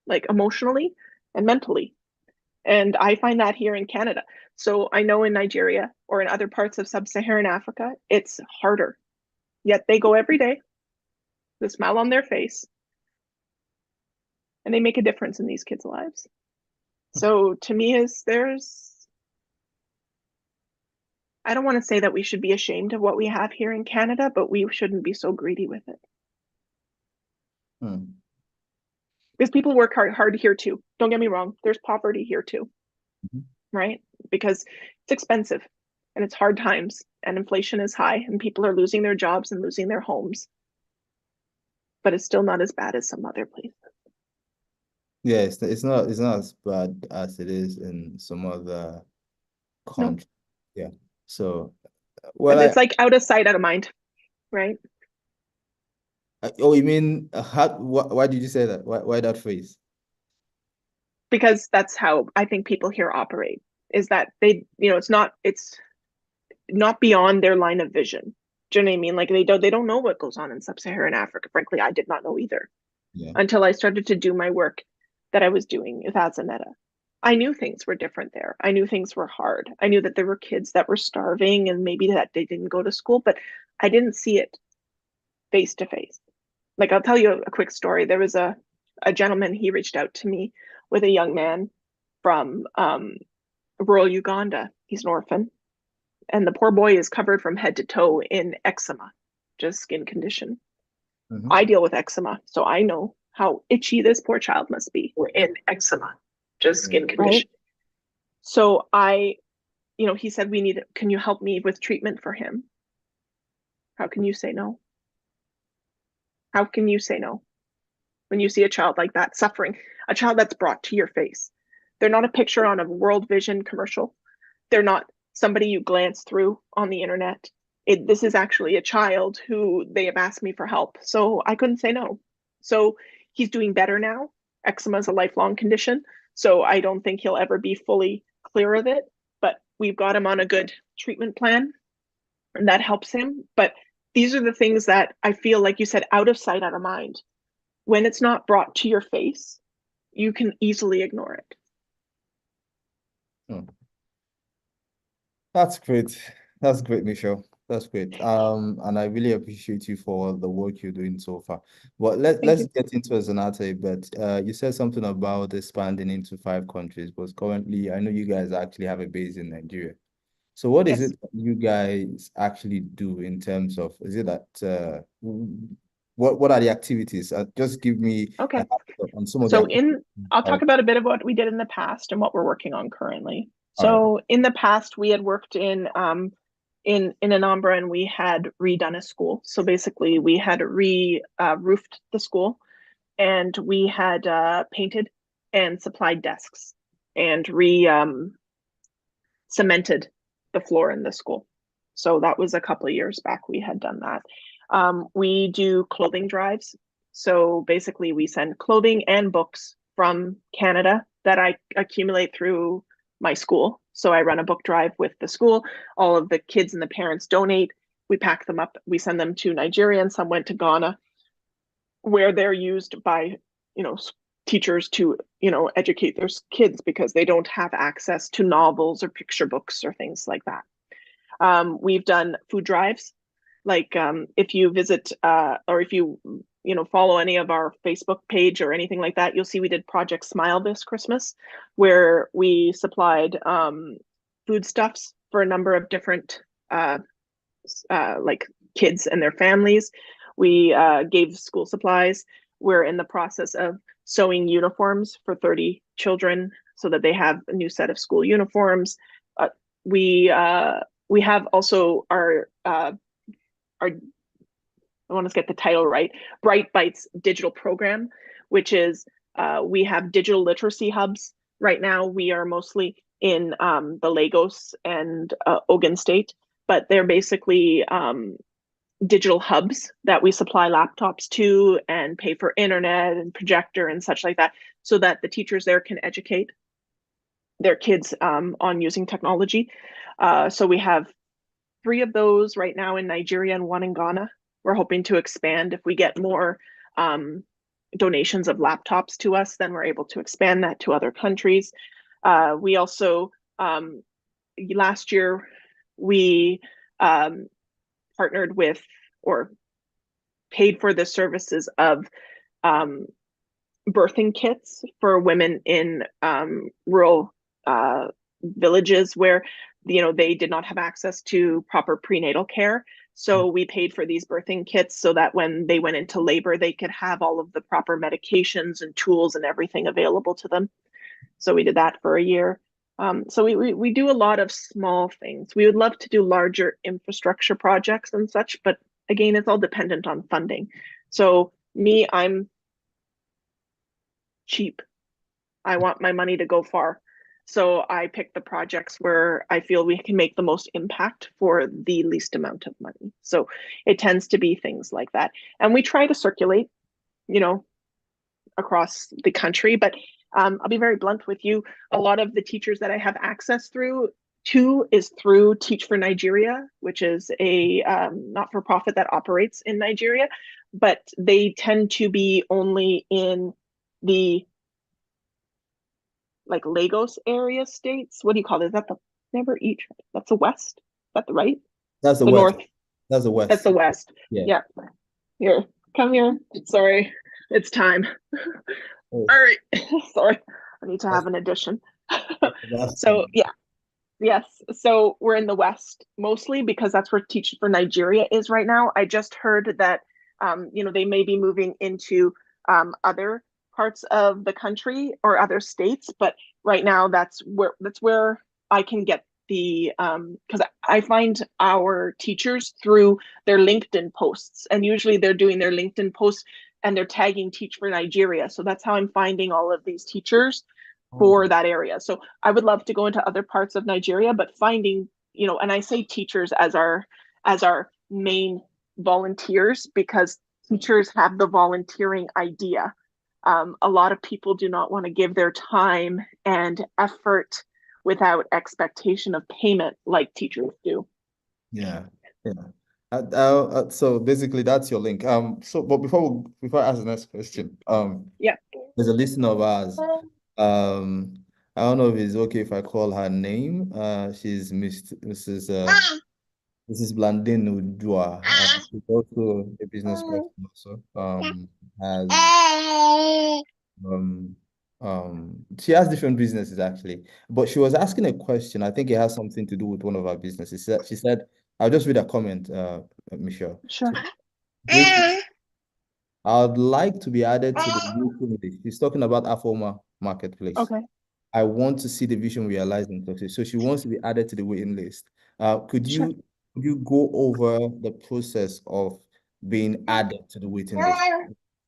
like emotionally and mentally. And I find that here in Canada. So I know in Nigeria or in other parts of sub-Saharan Africa, it's harder. Yet they go every day, the smile on their face, and they make a difference in these kids' lives. So to me, I don't want to say that we should be ashamed of what we have here in Canada, but we shouldn't be so greedy with it. Hmm. Because people work hard here too. Don't get me wrong. There's poverty here too, Mhm. right? Because it's expensive and it's hard times and inflation is high and people are losing their jobs and losing their homes. But it's still not as bad as some other places. Yeah, it's not as bad as it is in some other No, countries. Yeah. So, well, it's like out of sight, out of mind, right? oh, you mean why did you say that? Why that phrase? Because that's how I think people here operate, is that it's not beyond their line of vision. Do you know what I mean? Like they don't know what goes on in sub-Saharan Africa. Frankly, I did not know either Yeah. until I started to do my work that I was doing with Azaneta. I knew things were different there. I knew things were hard. I knew that there were kids that were starving and maybe that they didn't go to school, but I didn't see it face to face. Like I'll tell you a quick story. There was a gentleman, he reached out to me with a young man from rural Uganda. He's an orphan, and the poor boy is covered from head to toe in eczema, just skin condition. Hmm. I deal with eczema, so I know how itchy this poor child must be. We're in eczema, just Yeah. skin condition. Right. So he said, can you help me with treatment for him? How can you say no? How can you say no when you see a child like that suffering, a child that's brought to your face? They're not a picture on a World Vision commercial. They're not somebody you glance through on the internet. This is actually a child who they have asked me for help. So I couldn't say no. So he's doing better now. Eczema is a lifelong condition. So I don't think he'll ever be fully clear of it. But we've got him on a good treatment plan, and that helps him. But these are the things that I feel, like you said, out of sight, out of mind. When it's not brought to your face, you can easily ignore it. Hmm. That's great. That's great, Michelle. That's great. And I really appreciate you for the work you're doing so far. But Thank let's you. get into Zanata a bit. You said something about expanding into 5 countries, but currently I know you guys actually have a base in Nigeria. So what is Yes. it that you guys actually do in terms of, is it that what are the activities? Just give me Okay. on some of the So activities. I'll Uh, talk about a bit of what we did in the past and what we're working on currently. all right. So in the past, we had worked in Anambra, and we had redone a school. So basically, we had roofed the school, and we had painted and supplied desks and re cemented the floor in the school. So that was a couple of years back we had done that. We do clothing drives. So basically, we send clothing and books from Canada that I accumulate through my school So I run a book drive with the school. All of the kids and the parents donate. We pack them up. We send them to Nigeria, and some went to Ghana, where they're used by, teachers to, educate their kids because they don't have access to novels or picture books or things like that. We've done food drives. Like if you visit or if you follow any of our Facebook page or anything like that, you'll see we did Project Smile this Christmas, where we supplied foodstuffs for a number of different like kids and their families. We gave school supplies. We're in the process of sewing uniforms for 30 children so that they have a new set of school uniforms. We have also our I want to get the title right, Bright Bites digital program, which is we have digital literacy hubs. Right now, we are mostly in the Lagos and Ogun State, but they're basically digital hubs that we supply laptops to and pay for internet and projector and such like that, so that the teachers there can educate their kids on using technology. So we have 3 of those right now in Nigeria and 1 in Ghana. We're hoping to expand. If we get more donations of laptops to us, then we're able to expand that to other countries. We also, last year, we partnered with or paid for the services of birthing kits for women in rural villages where they did not have access to proper prenatal care. So we paid for these birthing kits so that when they went into labor, they could have all of the proper medications and tools and everything available to them. So we did that for a year. So we do a lot of small things. We would love to do larger infrastructure projects and such, but again, it's all dependent on funding. So me, I'm cheap. I want my money to go far. So I pick the projects where I feel we can make the most impact for the least amount of money. So it tends to be things like that. And we try to circulate, across the country. But I'll be very blunt with you. A lot of the teachers that I have access to is through Teach for Nigeria, which is a not-for-profit that operates in Nigeria. But they tend to be only in the like Lagos area states. What do you call it? Is that the never eat? That's the west. Is that the right? That's the The west. north. That's the That's west. the west. Yeah. Yeah. Here, come here. Sorry, it's time. Oh, All right. Sorry, I need to that's, have an addition. that's So yeah, yes. So we're in the west mostly because that's where Teach for Nigeria is right now. I just heard that they may be moving into other parts of the country or other states, but right now that's where I can get the because I find our teachers through their LinkedIn posts, and usually they're doing their LinkedIn posts and they're tagging Teach for Nigeria. So that's how I'm finding all of these teachers oh, for that area. So I would love to go into other parts of Nigeria, but finding, and I say teachers as our main volunteers because teachers have the volunteering idea. A lot of people do not want to give their time and effort without expectation of payment like teachers do. yeah. Yeah. So basically that's your link. But before I ask the next question, Yeah, there's a listener of ours. I don't know if it's okay if I call her name. She's Mrs. Blandine Udua. She's also a business person also. Has um she has different businesses actually, but she was asking a question. I think it has something to do with one of our businesses. She said, I'll just read a comment, Michelle. sure. Great. I'd like to be added to the waiting list. She's talking about Afoma Marketplace. Okay, I want to see the vision realized in success. So she wants to be added to the waiting list. Could sure. you go over the process of being added to the waiting list?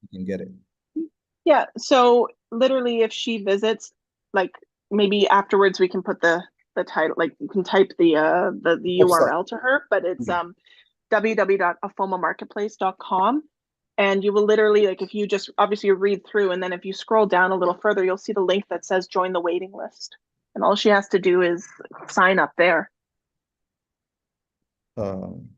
You can get it. Yeah, so literally if she visits, like maybe afterwards we can put the title, like you can type the Website. URL to her, but it's www.afomamarketplace.com. And you will literally, like if you just obviously you read through and then if you scroll down a little further, you'll see the link that says join the waiting list. And all she has to do is sign up there. Um,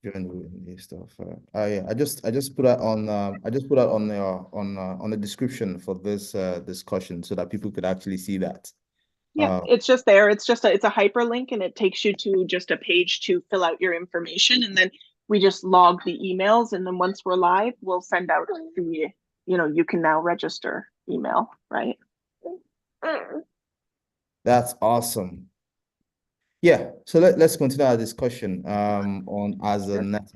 During the stuff. I just put that on on the description for this discussion so that people could actually see that. Yeah, Uh, it's just there. It's a hyperlink and it takes you to just a page to fill out your information. And then we just log the emails. And then once we're live, we'll send out you can now register email, right? that's awesome. Yeah. So let's continue our discussion on as a Sure. net.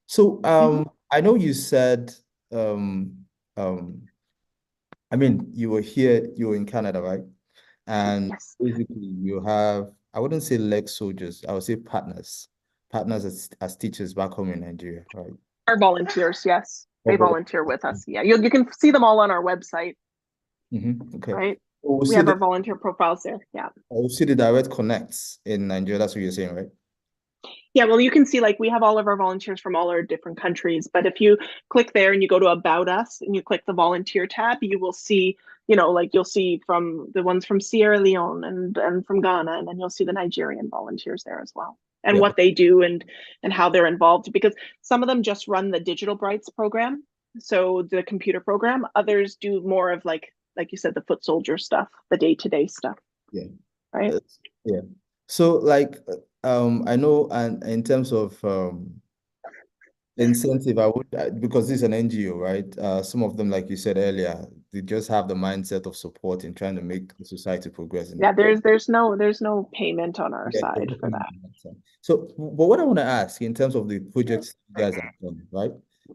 So Mhm. I know you said um um I mean you were in Canada, right? And Yes. basically you have, I wouldn't say leg soldiers, I would say partners as teachers back home in Nigeria, right? Our volunteers, yes. Oh, They volunteer with us. Yeah, you can see them all on our website, Okay. right? We'll We see have the our volunteer profiles there. Yeah. we'll see the direct connects in Nigeria. That's what you're saying, right? Yeah, well, you can see like we have all of our volunteers from all our different countries. But if you click there and you go to About Us and you click the volunteer tab, you will see, like you'll see from the ones from Sierra Leone and from Ghana, and then you'll see the Nigerian volunteers there as well, and Yeah. what they do and how they're involved. Because some of them just run the Digital Brights program, so the computer program. Others do more of like you said, the foot soldier stuff, the day-to-day stuff, Yeah. right? Yeah. So like I know, and in terms of incentive, I would because this is an NGO, right? Some of them, like you said earlier, they just have the mindset of support in trying to make the society progress in Yeah, there's no payment on our yeah, there's side for nothing that. on that side. So, but what I want to ask in terms of the projects you guys have done, right?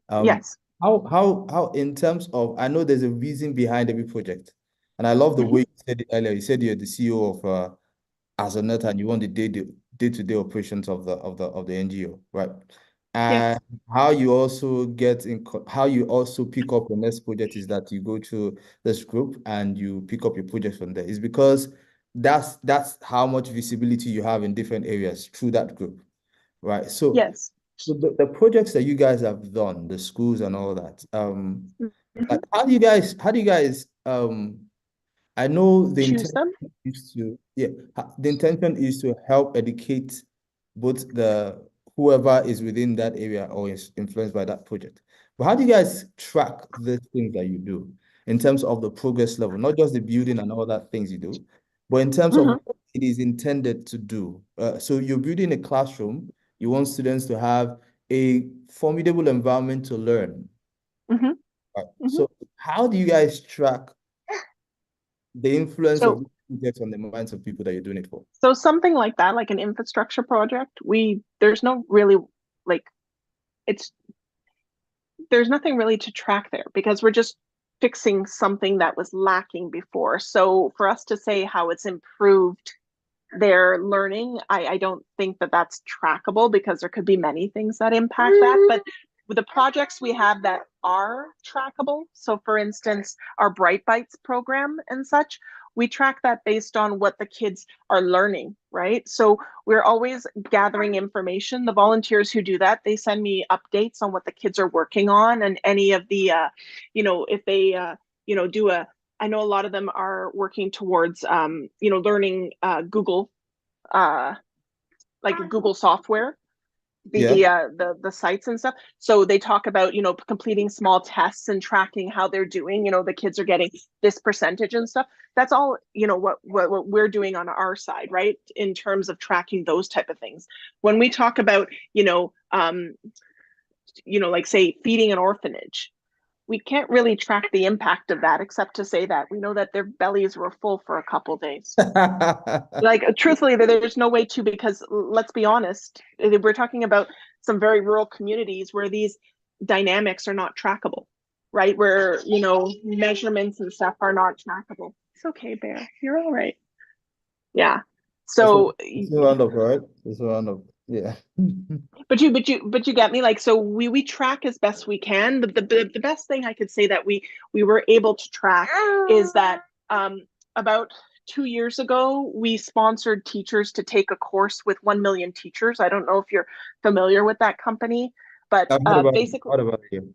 Um, Yes. how in terms of, I know there's a reason behind every project, and I love the Mhm. way you said it earlier. You said you're the CEO of as a net and you want the day-to-day operations of the NGO, right? And Yes. how you also how you also pick up the next project is that you go to this group and you pick up your project from there. Is because that's how much visibility you have in different areas through that group, right? Yes. So the projects that you guys have done, the schools and all that, like Mhm. how do you guys I know the Choose intention them. is to, yeah, the intention is to help educate both the whoever is within that area or is influenced by that project. But how do you guys track the things that you do in terms of the progress level, not just the building and all that things you do, but in terms of Mhm. what it is intended to do? So you're building a classroom, you want students to have a formidable environment to learn. Mhm. Right? Mhm. So how do you guys track the influence of So these projects on the minds of people that you're doing it for? so something like that, like an infrastructure project, there's no really like it's there's nothing really to track there because we're just fixing something that was lacking before. So for us to say how it's improved their learning, I don't think that that's trackable because there could be many things that impact that. But with the projects we have that are trackable, so for instance, our Bright Bites program and such, we track that based on what the kids are learning, right? So we're always gathering information. The volunteers who do that, they send me updates on what the kids are working on and any of the, if they, do a I know a lot of them are working towards, learning Google, uh, like Google software, Yeah. the sites and stuff. So they talk about completing small tests and tracking how they're doing. The kids are getting this percentage and stuff. That's all what we're doing on our side, right? In terms of tracking those type of things. When we talk about like say feeding an orphanage, we can't really track the impact of that except to say that we know that their bellies were full for a couple days. Like truthfully, there's no way to, because let's be honest, we're talking about some very rural communities where these dynamics are not trackable, right? Where measurements and stuff are not trackable. It's okay, Bear, you're all right. Yeah. That's what So it's a roundup, right? It's a roundup. Yeah. but you get me, like, so we track as best we can. The best thing I could say that we were able to track is that about 2 years ago we sponsored teachers to take a course with 1 million teachers. I don't know if you're familiar with that company, but I've heard about it. basically, What about you?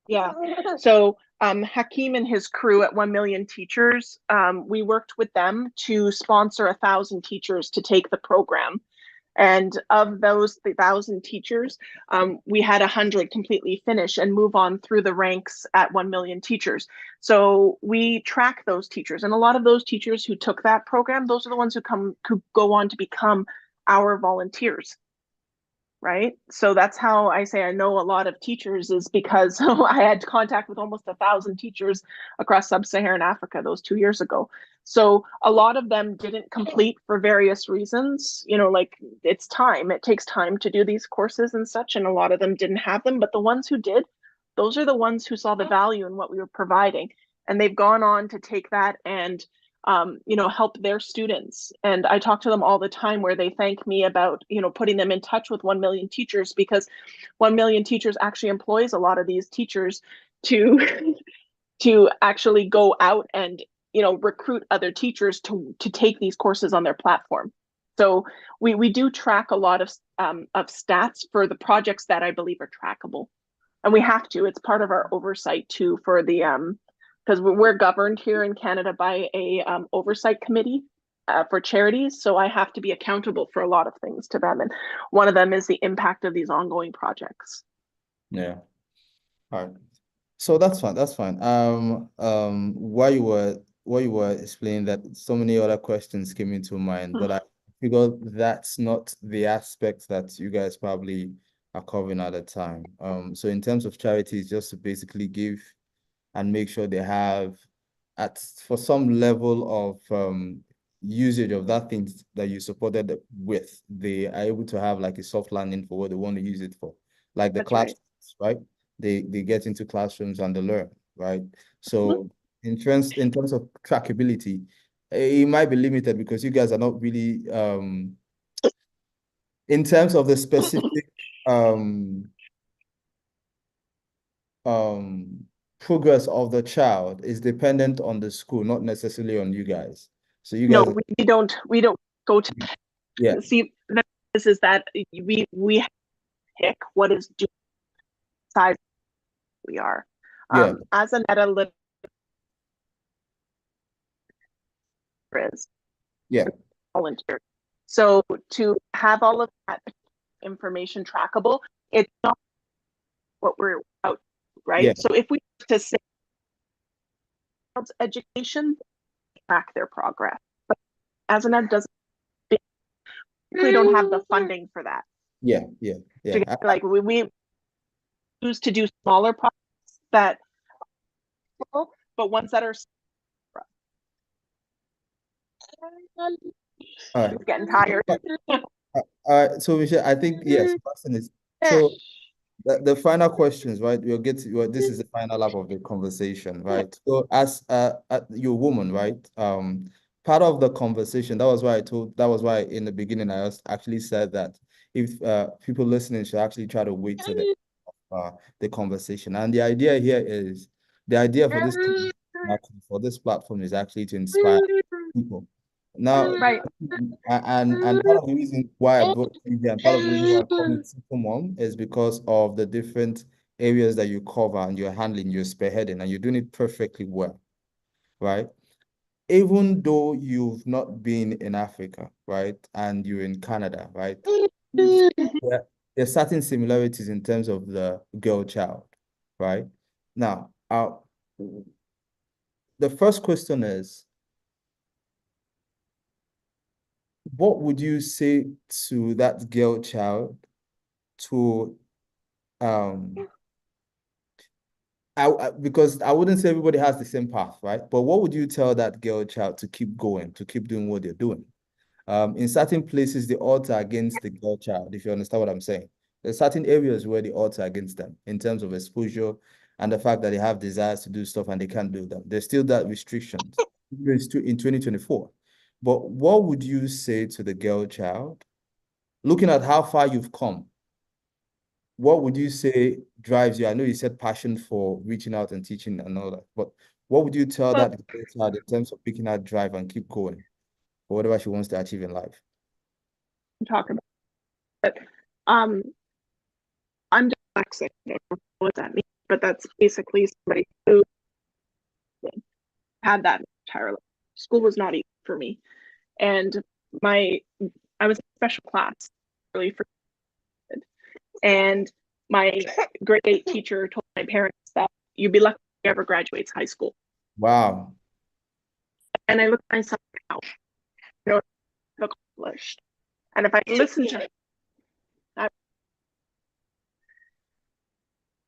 yeah. So Hakeem and his crew at 1 Million Teachers, we worked with them to sponsor 1,000 teachers to take the program. And of those 1,000 teachers, we had 100 completely finish and move on through the ranks at 1 Million Teachers. So we track those teachers. And a lot of those teachers who took that program, those are the ones who go on to become our volunteers. Right. So that's how I say I know a lot of teachers, is because I had contact with almost 1,000 teachers across sub-Saharan Africa those 2 years ago. So a lot of them didn't complete for various reasons, like it takes time to do these courses and such. And a lot of them didn't have them, but the ones who did, those are the ones who saw the value in what we were providing. And they've gone on to take that and help their students. And I talk to them all the time where they thank me about, putting them in touch with 1 Million Teachers, because 1 Million Teachers actually employs a lot of these teachers to to actually go out and, recruit other teachers to take these courses on their platform. So we do track a lot of stats for the projects that I believe are trackable. And we have to. It's part of our oversight too, for the because we're governed here in Canada by a oversight committee for charities. So I have to be accountable for a lot of things to them. And one of them is the impact of these ongoing projects. Yeah. All right. So that's fine. That's fine. While you were explaining that, so many other questions came into mind, but I figured that's not the aspect that you guys probably are covering at the time. So in terms of charities, just to basically give and make sure they have for some level of usage of that thing that you supported with, they are able to have like a soft landing for what they want to use it for, like the That's right. classrooms, right? They get into classrooms and they learn, right? So in terms of trackability, it might be limited because you guys are not really in terms of the specific progress of the child is dependent on the school, not necessarily on you guys. So you No, guys, we don't go to yeah, see. This is that we pick what is due size we are. yeah, As an analytical is yeah, volunteer. So to have all of that information trackable, it's not what we're out, right? yeah. So if we to say education, track their progress. But as an ed doesn't, we don't have the funding for that. Yeah, yeah, yeah. Like we choose to do smaller projects that, but ones that are getting tired. So Michelle, I think yes, Boston is so the final questions, right? We'll get to this is the final lap of the conversation, right? So as you're a woman, right? Part of the conversation, that was why in the beginning I actually said that if people listening should actually try to wait to the conversation. And the idea for this platform is actually to inspire people. Now, Right. and part of the reason why I brought you here and part of the reason why I call you Super Mom is because of the different areas that you cover and you're handling, you're spearheading, and you're doing it perfectly well, right? Even though you've not been in Africa, right, and you're in Canada, right, there are certain similarities in terms of the girl child, right? Now, the first question is, what would you say to that girl child to because I wouldn't say everybody has the same path, right? But what would you tell that girl child to keep going, to keep doing what they're doing? In certain places, the odds are against the girl child, if you understand what I'm saying. There's certain areas where the odds are against them in terms of exposure and the fact that they have desires to do stuff and they can't do them. There's still that restrictions in 2024. But what would you say to the girl child, looking at how far you've come? What would you say drives you? I know you said passion for reaching out and teaching and all that, but what would you tell that girl child in terms of picking that drive and keep going for whatever she wants to achieve in life? Talk about it. I'm dyslexic. I don't know what that means, but that's basically somebody who Had that entire life. School was not easy for me. And I was in special class really for and my grade 8 teacher told my parents that you'd be lucky if you ever graduates high school. Wow. And I looked at myself now, you know, I've accomplished. And if I listen to that,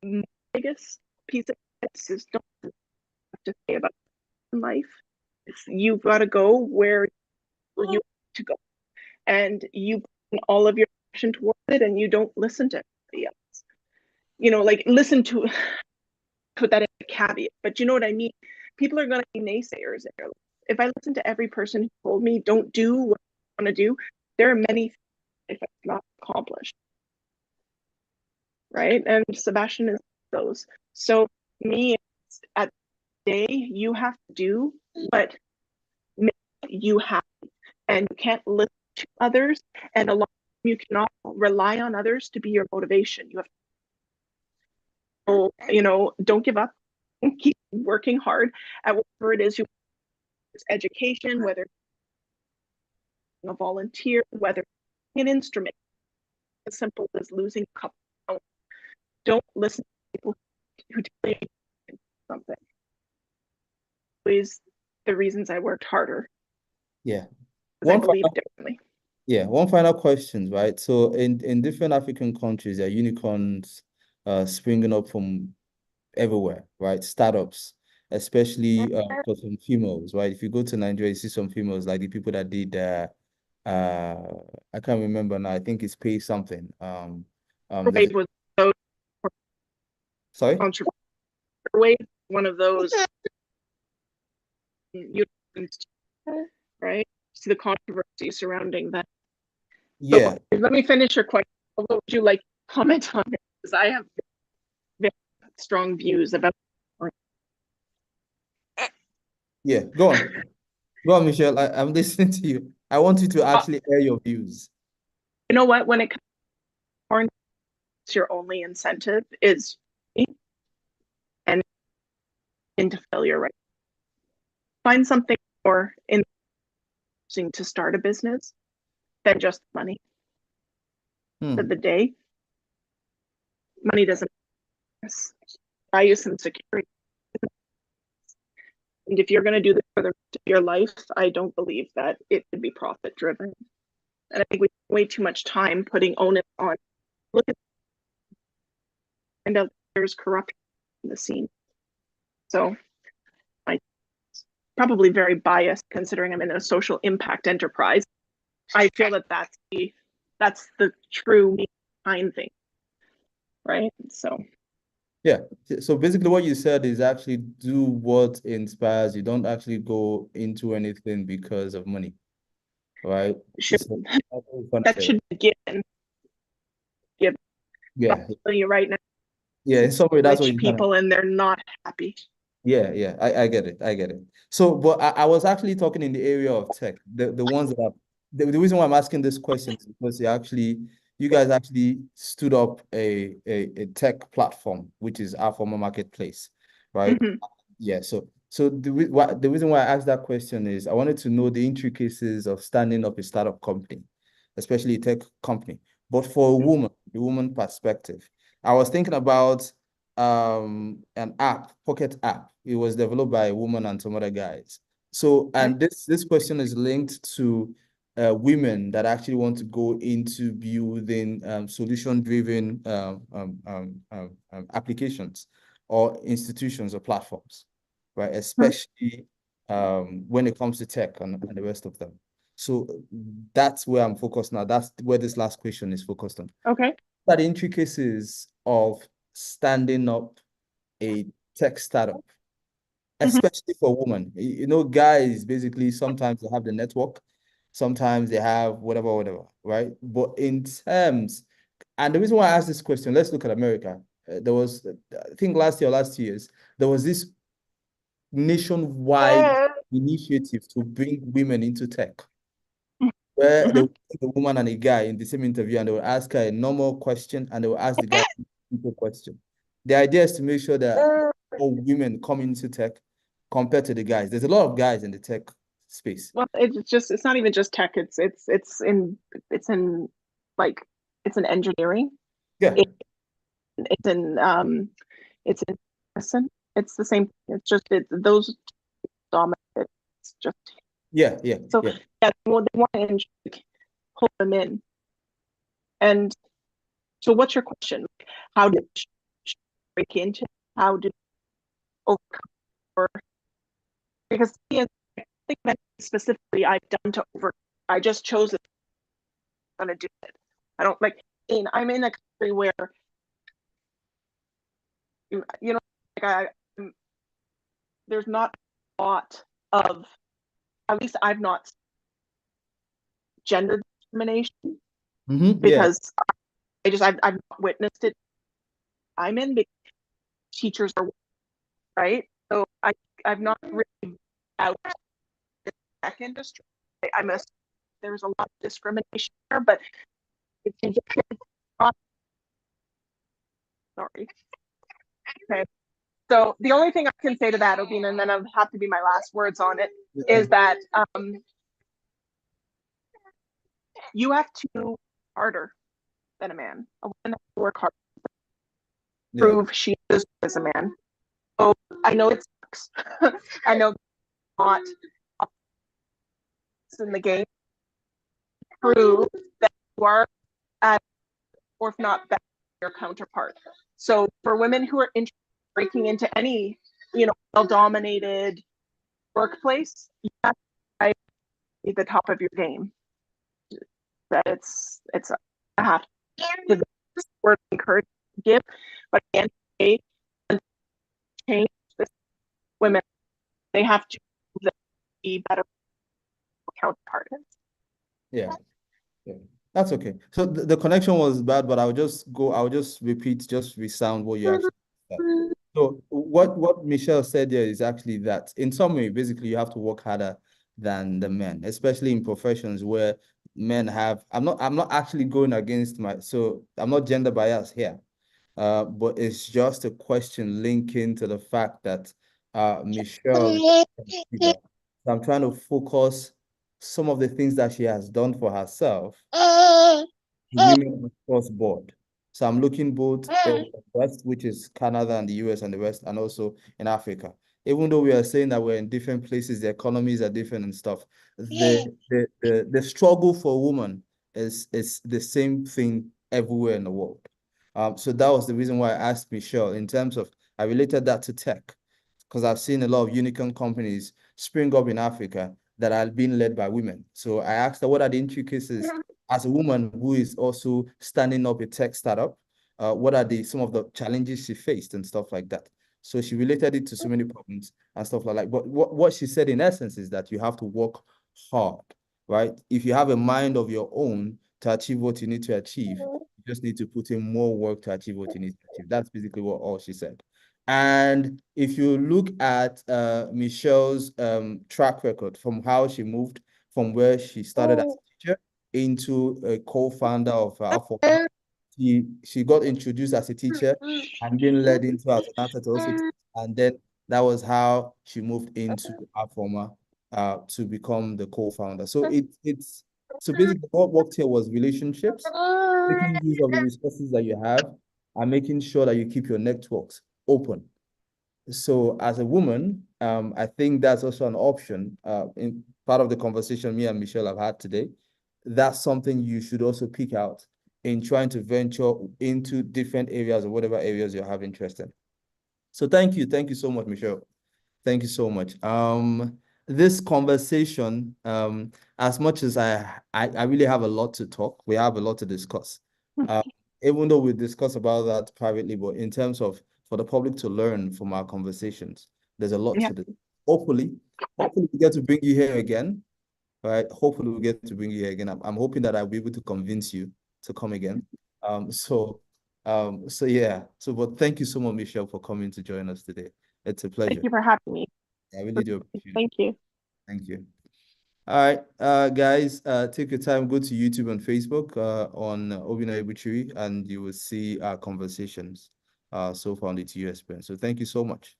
my biggest piece of advice is don't have to say about life. You've got to go where you want to go. And you put all of your action towards it and you don't listen to everybody else. Like listen to put that in a caveat, but you know what I mean? People are going to be naysayers in your life. If I listen to every person who told me don't do what I want to do, there are many things I've not accomplished. Right. And Sebastian is those. So me, at the day, you have to do what makes you happy. And you can't listen to others. And a lot of you cannot rely on others to be your motivation. You have don't give up and keep working hard at whatever it is you education, whether a volunteer, whether an instrument, as simple as losing a cup. Don't listen to people who tell you something. Always the reasons I worked harder. Yeah. I believe differently. Yeah, one final question, right? So in different African countries, there are unicorns springing up from everywhere, right? Startups, especially for some females, right? If you go to Nigeria, you see some females like the people that did I can't remember now. I think it's Pay Something. Wave was so sorry? controversial. Wave, one of those right? See the controversy surrounding that. Yeah. So, let me finish your question. What would you like to comment on it? Because I have very strong views about. Yeah, go on. Go on, Michelle. I'm listening to you. I want you to actually air your views. You know what? When it comes to porn, your only incentive is and into failure, right? Find something more interesting to start a business than just money. At the day, money doesn't buy you some security. And if you're going to do this for the rest of your life, I don't believe that it should be profit driven. And I think we spend way too much time putting onus on. Look at and there's corruption in the scene. So I'm probably very biased considering I'm in a social impact enterprise. I feel that that's the true behind thing, right? So yeah. So basically what you said is actually do what inspires you. Don't actually go into anything because of money, right? That should be given. Yeah. I'm telling you right now. Yeah, in some way, that's what rich you people and they're not happy. Yeah, I get it. I get it. So, but I was actually talking in the area of tech. The ones that the reason why I'm asking this question is because you guys actually stood up a tech platform, which is our former marketplace, right? Mm-hmm. Yeah. So the reason why I asked that question is I wanted to know the intricacies of standing up a startup company, especially a tech company. But for a woman, the woman perspective, I was thinking about an app, Pocket app. It was developed by a woman and some other guys. So, and this question is linked to women that actually want to go into building solution-driven applications or institutions or platforms, right? Especially when it comes to tech and the rest of them. So that's where I'm focused now. That's where this last question is focused on. Okay. But the intricacies of standing up a tech startup, especially for women. Guys basically sometimes they have the network, sometimes they have whatever, right? But in terms, and the reason why I asked this question, let's look at America. There was, I think last year or last 2 years, there was this nationwide initiative to bring women into tech, where they would put a woman and a guy in the same interview and they will ask her a normal question and they will ask the guy a simple question. The idea is to make sure that all women come into tech, compared to the guys. There's a lot of guys in the tech space. Well, it's not even just tech. Like it's in engineering. Yeah, It, it's in medicine. It's the same. It's just those dominant. It's just yeah, yeah, so yeah. yeah. Well, they want to like, pull them in. And so, what's your question? How did she break into? How did overcome? Or because I think that specifically I've done to over. I just chose it. I'm gonna do it. I don't like. I'm in a country where like there's not a lot of, at least I've not gender discrimination Yeah, because I've not witnessed it. I'm in because teachers are right, so I've not really out the tech industry. I must there's a lot of discrimination there, but it's not sorry. Okay. So the only thing I can say to that, Obina, and then I'll have to be my last words on it, is that you have to work harder than a man. A woman has to work hard to prove she is as a man. So I know it sucks. I know not in the game prove that you are at, or if not better than your counterpart. So for women who are breaking into any, well-dominated workplace, you have to be at the top of your game. That it's a have to word encourage give, but again, they change this women. They have to be better counterpart. yeah. Yeah. That's okay. So the connection was bad, but I'll just repeat, just resound what you actually said. So what Michelle said there is actually that in some way, basically you have to work harder than the men, especially in professions where men have, I'm not actually going against so I'm not gender biased here. But it's just a question linking to the fact that Michelle, so I'm trying to focus some of the things that she has done for herself, women across board. So I'm looking both in the West, which is Canada and the US and the West, and also in Africa. Even though we are saying that we're in different places, the economies are different and stuff, the struggle for a woman is the same thing everywhere in the world. So that was the reason why I asked Michelle in terms of, I related that to tech, because I've seen a lot of unicorn companies spring up in Africa that are being led by women. So I asked her, what are the intricacies as a woman who is also standing up a tech startup? What are some of the challenges she faced and stuff like that? So she related it to so many problems and stuff like that. But what she said in essence is that you have to work hard, right? If you have a mind of your own to achieve what you need to achieve, you just need to put in more work to achieve what you need to achieve. That's basically what all she said. And if you look at Michelle's track record from how she moved from where she started as a teacher into a co-founder of Alpha, she got introduced as a teacher and then led into as an answer to also teach. And then that was how she moved into Alpha to become the co-founder. So it's so basically what worked here was relationships, making use of the resources that you have, and making sure that you keep your networks open. So as a woman, I think that's also an option. In part of the conversation me and Michelle have had today, that's something you should also pick out in trying to venture into different areas or whatever areas you have interest in. So thank you so much, Michelle. Thank you so much. This conversation, as much as I really have a lot to talk, we have a lot to discuss. Uh, Even though we discuss about that privately, but in terms of for the public to learn from our conversations, there's a lot Yeah. to do. Hopefully we get to bring you here again, right? Hopefully we get to bring you here again. I'm hoping that I'll be able to convince you to come again. So yeah. So, but thank you so much, Michelle, for coming to join us today. It's a Thank pleasure. you for having me. I really do appreciate it. Thank you. Thank you. All right, guys, take your time, go to YouTube and Facebook on Obina Ebuchiri, and you will see our conversations so far on the TU experience. So thank you so much.